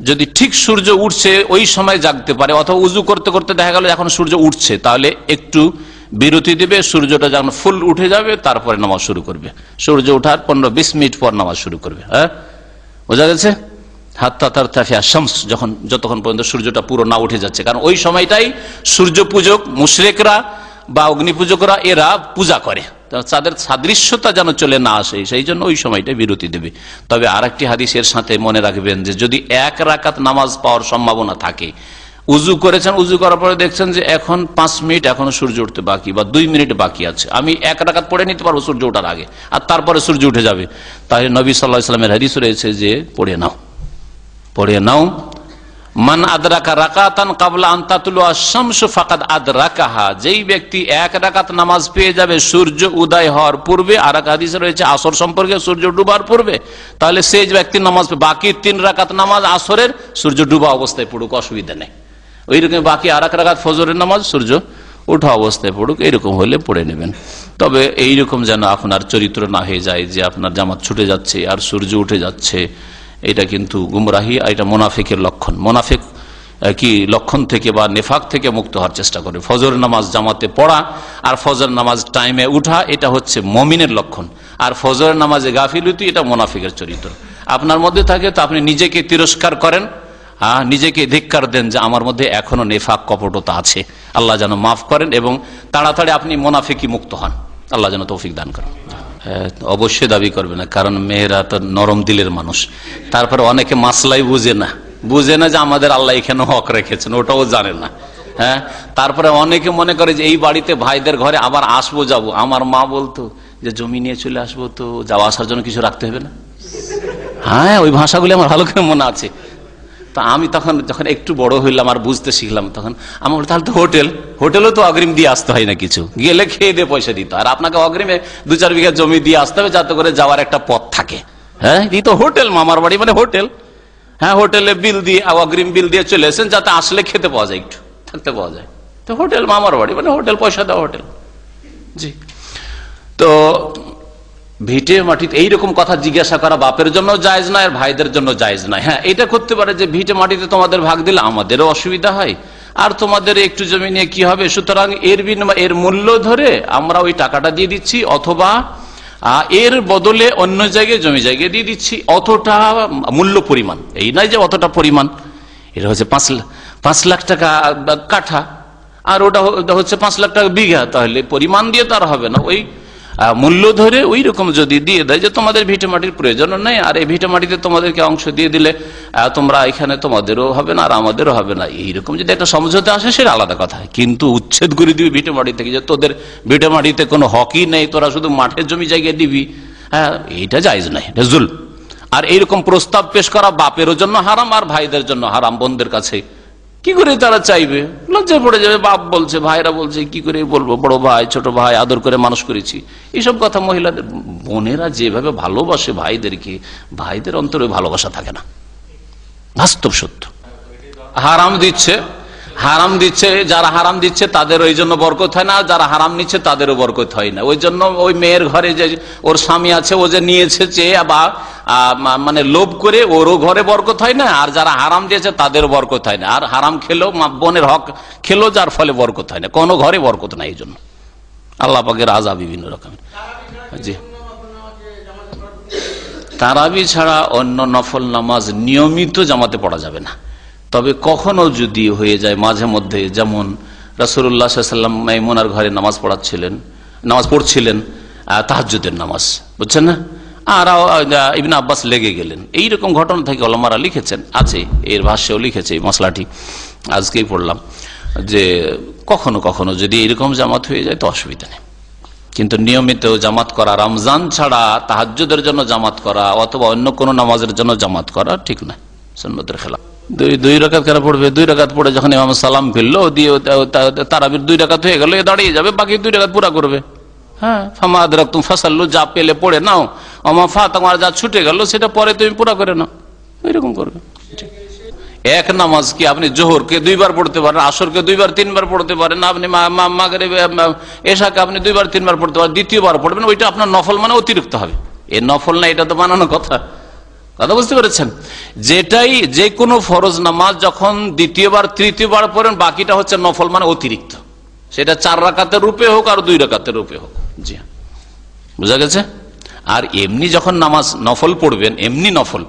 যদি ঠিক সূর্য উঠছে ওই সময় জাগতে পারে, অথবা উজু করতে করতে দেখা গেল এখন সূর্য উঠছে, তাহলে একটু বিরতি দিবে, সূর্যটা যখন ফুল উঠে যাবে তারপরে নামাজ শুরু করবে। সূর্য ওঠার 15-20 মিনিট পর নামাজ শুরু করবে। হ্যাঁ, বোঝা গেছে? হাত্তা তারতাফিয়া শামস, যতক্ষণ পর্যন্ত সূর্যটা পুরো না উঠে যাচ্ছে। কারণ ওই সময়টাই সূর্য পূজক মুশরিকরা বা অগ্নি পূজকরা এরা পূজা করে, তাদের সাদৃশ্যতা যেন চলে না আসে, সেই জন্য ওই সময়টা বিরতি দেবে। তবে আরেকটি হাদিসের সাথে মনে রাখবেন যে যদি 1 রাকাত নামাজ পাওয়ার সম্ভাবনা থাকে, উজু করেছেন, উজু করার পরে দেখছেন যে এখন 5 মিনিট এখনো সূর্য উঠতে বাকি বা 2 মিনিট বাকি আছে, আমি 1 রাকাত পড়ে নিতে পারবো সূর্য ওঠার আগে, আর তারপরে সূর্য উঠে যাবে, তাহলে নবী সাল্লাল্লাহু আলাইহি ওয়াসাল্লামের হাদিস রয়েছে যে পড়ে নাও মান আদরাকা রাকাতান ক্বাবলা আন তাতলুআ আশ-শামসু ফাকাদ আদরাকাহা, যেই ব্যক্তি 1 রাকাত নামাজ পেয়ে যাবে সূর্য উদয় হওয়ার পূর্বে, আর এক হাদিসে রয়েছে আসর সম্পর্কে সূর্য ডুবার পূর্বে, তাহলে সেই ব্যক্তি নামাজ বাকি 3 রাকাত নামাজ আসরের সূর্য ডুবা অবস্থায় পড়ুক, অসুবিধা নেই। ওইরকম বাকি আর 1 রাকাত ফজরের নামাজ সূর্য ওঠা অবস্থায় পড়ুক, এইরকম হলে পড়ে নেবেন। তবে এইরকম যেন আপনার চরিত্র না হয়ে যায় যে আপনার জামাত ছুটে যাচ্ছে আর সূর্য উঠে যাচ্ছে, এটা কিন্তু গুমরাহি, এটা মুনাফিকের লক্ষণ। মুনাফিক কি লক্ষণ থেকে বা নেফাক থেকে মুক্ত হওয়ার চেষ্টা করে। ফজর নামাজ জামাতে পড়া আর ফজর নামাজ টাইমে উঠা, এটা হচ্ছে মুমিনের লক্ষণ। আর ফজর নামাজে গাফিলতি, এটা মুনাফিকের চরিত্র। আপনার মধ্যে থাকে তো আপনি নিজেকে তিরস্কার করেন, নিজেকে ধিক্কার দেন যে আমার মধ্যে এখনো নেফাক কপটতা আছে, আল্লাহ যেন মাফ করেন এবং তাড়াতাড়ি আপনি মুনাফিকি মুক্ত হন, আল্লাহ যেন তৌফিক দান করেন। অবশ্যই দাবি করবে না, কারণ মেয়েরা তো নরম দিলের মানুষ। তারপরে অনেকে মাসলাই বুঝে না যে আমাদের আল্লাহ এখানে হক রেখেছেন, ওটাও জানে না। হ্যাঁ, তারপরে অনেকে মনে করে যে এই বাড়িতে ভাইদের ঘরে আবার আসবো যাবো, আমার মা বলতো যে জমি নিয়ে চলে আসবো তো যাওয়া আসার জন্য কিছু রাখতে হবে না। হ্যাঁ, ওই ভাষাগুলি আমার ভালো করে মনে আছে। তা আমি তখন যখন একটু বড় হইলাম আর বুঝতে শিখলাম, তখন আমার বলতো তাহলে তো হোটেলও তো অগ্রিম দিয়ে আসতে হয় না, কিছু গেলে খেয়ে দিয়ে পয়সা দিতে, আর আপনাকে অগ্রিমে 2-4 বিঘা জমি দিয়ে আসতে হবে যাতে করে যাওয়ার একটা পথ থাকে। হ্যাঁ, এই তো হোটেল, মামার বাড়ি মানে হোটেল। হ্যাঁ, হোটেলে বিল দিয়ে অগ্রিম বিল দিয়ে চলে এসেছেন যাতে আসলে খেতে পাওয়া যায়, একটু থাকতে পাওয়া যায়, তো হোটেল মামার বাড়ি মানে হোটেল, পয়সা দেওয়া হোটেল। জি, তো ভিটে মাটিতে এইরকম কথা জিজ্ঞাসা করা বাপের জন্য জায়েজ নয় আর ভাইদের জন্য জায়েজ নয়। হ্যাঁ, এটা করতে পারে যে ভিটে মাটিতে তোমাদের ভাগ দিলে আমাদেরও অসুবিধা হয়, আর তোমাদের একটু জমি নিয়ে কি হবে, সুতরাং এর মূল্য ধরে আমরা ওই টাকাটা দিয়ে দিচ্ছি, অথবা এর বদলে অন্য জায়গায় জমি জায়গায় দিয়ে দিচ্ছি, অতটা মূল্য পরিমাণ, এই নয় যে অতটা পরিমাণ। এটা হচ্ছে 5 লাখ টাকা কাঠা, আর ওটা হচ্ছে 5 লাখ টাকা বিঘা, তাহলে পরিমাণ দিয়ে তার হবে না, ওই মূল্য ধরে ওই রকম যদি দিয়ে দেয় যে তোমাদের ভিটে মাটির প্রয়োজন নেই, আর এই ভিটে মাটিতে তোমাদেরকে অংশ দিয়ে দিলে তোমরা এখানে তোমাদেরও হবে না আর আমাদেরও হবে না, এইরকম যদি একটা সমঝোতা আসে সেটা আলাদা কথা। কিন্তু উচ্ছেদ করে দিবি ভিটে মাটি থেকে, যে তোদের ভিটে মাটিতে কোনো হকই নেই, তোরা শুধু মাঠের জমি জায়গায় দিবি, হ্যাঁ, এইটা জায়েজ নাই, এটা জুলম। আর এইরকম প্রস্তাব পেশ করা বাপেরও জন্য হারাম আর ভাইদের জন্য হারাম। বোনদের কাছে কি করে তারা চাইবে, লজ্জা পড়ে যাবে, বাপ বলছে, ভাইরা বলছে, কি করে বলবো, বড় ভাই ছোট ভাই আদর করে মানুষ করেছি, এইসব কথা মহিলাদের। বোনেরা যেভাবে ভালোবাসে ভাইদেরকে, ভাইদের অন্তরে ভালোবাসা থাকে না, বাস্তব সত্য। হারাম দিচ্ছে, যারা হারাম দিচ্ছে তাদের ওই জন্য বরকত হয় না, যারা হারাম নিচ্ছে তাদেরও বরকত হয় না। ওই জন্য ওই মেয়ের ঘরে যে ওর স্বামী আছে, ও যে নিয়েছে চেয়ে বা মানে লোভ করে, ওরও ঘরে বরকত হয় না, আর যারা হারাম দিয়েছে তাদেরও বরকত হয় না। আর হারাম খেলেও, বোনের হক খেলো, যার ফলে বরকত হয় না, কোনো ঘরে বরকত নাই। এই জন্য আল্লাহ পাকের আযাব বিভিন্ন রকমের। জি, তারাবি ছাড়া অন্য নফল নামাজ নিয়মিত জামাতে পড়া যাবে না। তবে কখনো যদি হয়ে যায় মাঝে মধ্যে, যেমন রাসূলুল্লাহ সাল্লাল্লাহু আলাইহি ওয়াসাল্লাম মাইমুনার ঘরে নামাজ পড়ছিলেন তাহাজ্জুদের নামাজ, বুঝছেন না, আর ইবনে আব্বাস লেগে গেলেন, এইরকম ঘটনা থেকে ওলামারা লিখেছেন, আছে এর ভাষ্যেও লিখেছে এই মশলাটি, আজকেই পড়লাম যে কখনো কখনো যদি এরকম জামাত হয়ে যায় তো অসুবিধা নেই, কিন্তু নিয়মিত জামাত করা, রমজান ছাড়া তাহাজ্জুদের জন্য জামাত করা অথবা অন্য কোনো নামাজের জন্য জামাত করা ঠিক না, সুন্নতের খেলাফ। 2 রাকাত কারা পড়বে? 2 রাকাত পড়ে যখন ইমাম সালাম ফিরলো, দিয়ে তারাবির 2 রাকাত হয়ে গেল, এ দাঁড়িয়ে যাবে, বাকি 2 রাকাত পুরা করবে। হ্যাঁ, ফামা আদরাকতুম ফাসাল্লু, যা পেলে পড়ে নাও, ওমা ফাতাকুম, যা ছুটে গেল সেটা পরে তুমি পুরা করে নাও, এরকম করবে। এক নামাজ কি আপনি জোহরকে 2 বার পড়তে পারেন, আসরকে 2 বার 3 বার পড়তে পারেন, আপনি মাগরিব এশাকে আপনি 2 বার 3 বার পড়তে পারেন, দ্বিতীয়বার পড়বেন, ওইটা আপনার নফল মানে অতিরিক্ত হবে। এ নফল না, এটা তো বানানো কথা বুঝতে পেরেছেন? যেটাই, যে কোনো ফরজ নামাজ যখন দ্বিতীয়বার তৃতীয়বার পড়েন, বাকিটা হচ্ছে নফল মানে অতিরিক্ত, সেটা 4 রাকাতের রূপে হোক আর 2 রাকাতের রূপে হোক। জি, বুঝা গেছে? আর এমনি যখন নামাজ নফল পড়বেন, এমনি নফল,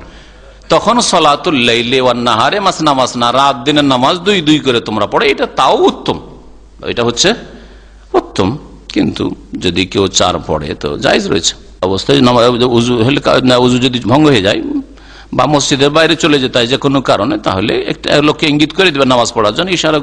তখন সলাতুল লাইলি ওয়ান নাহারে মাসনা মাসনা, রাত দিনের নামাজ দুই দুই করে তোমরা পড়ে, এটা তাও উত্তম, এটা হচ্ছে উত্তম। কিন্তু যদি কেউ 4 পড়ে তো জায়েজ রয়েছে অবস্থায়। উজু যদি ভঙ্গ হয়ে যায় বা মসজিদের বাইরে চলে যেতে হয় যে কোনো কারণে, তাহলে একটা লোককে ইঙ্গিত করে দিবে নামাজ পড়ার জন্য, ইশারা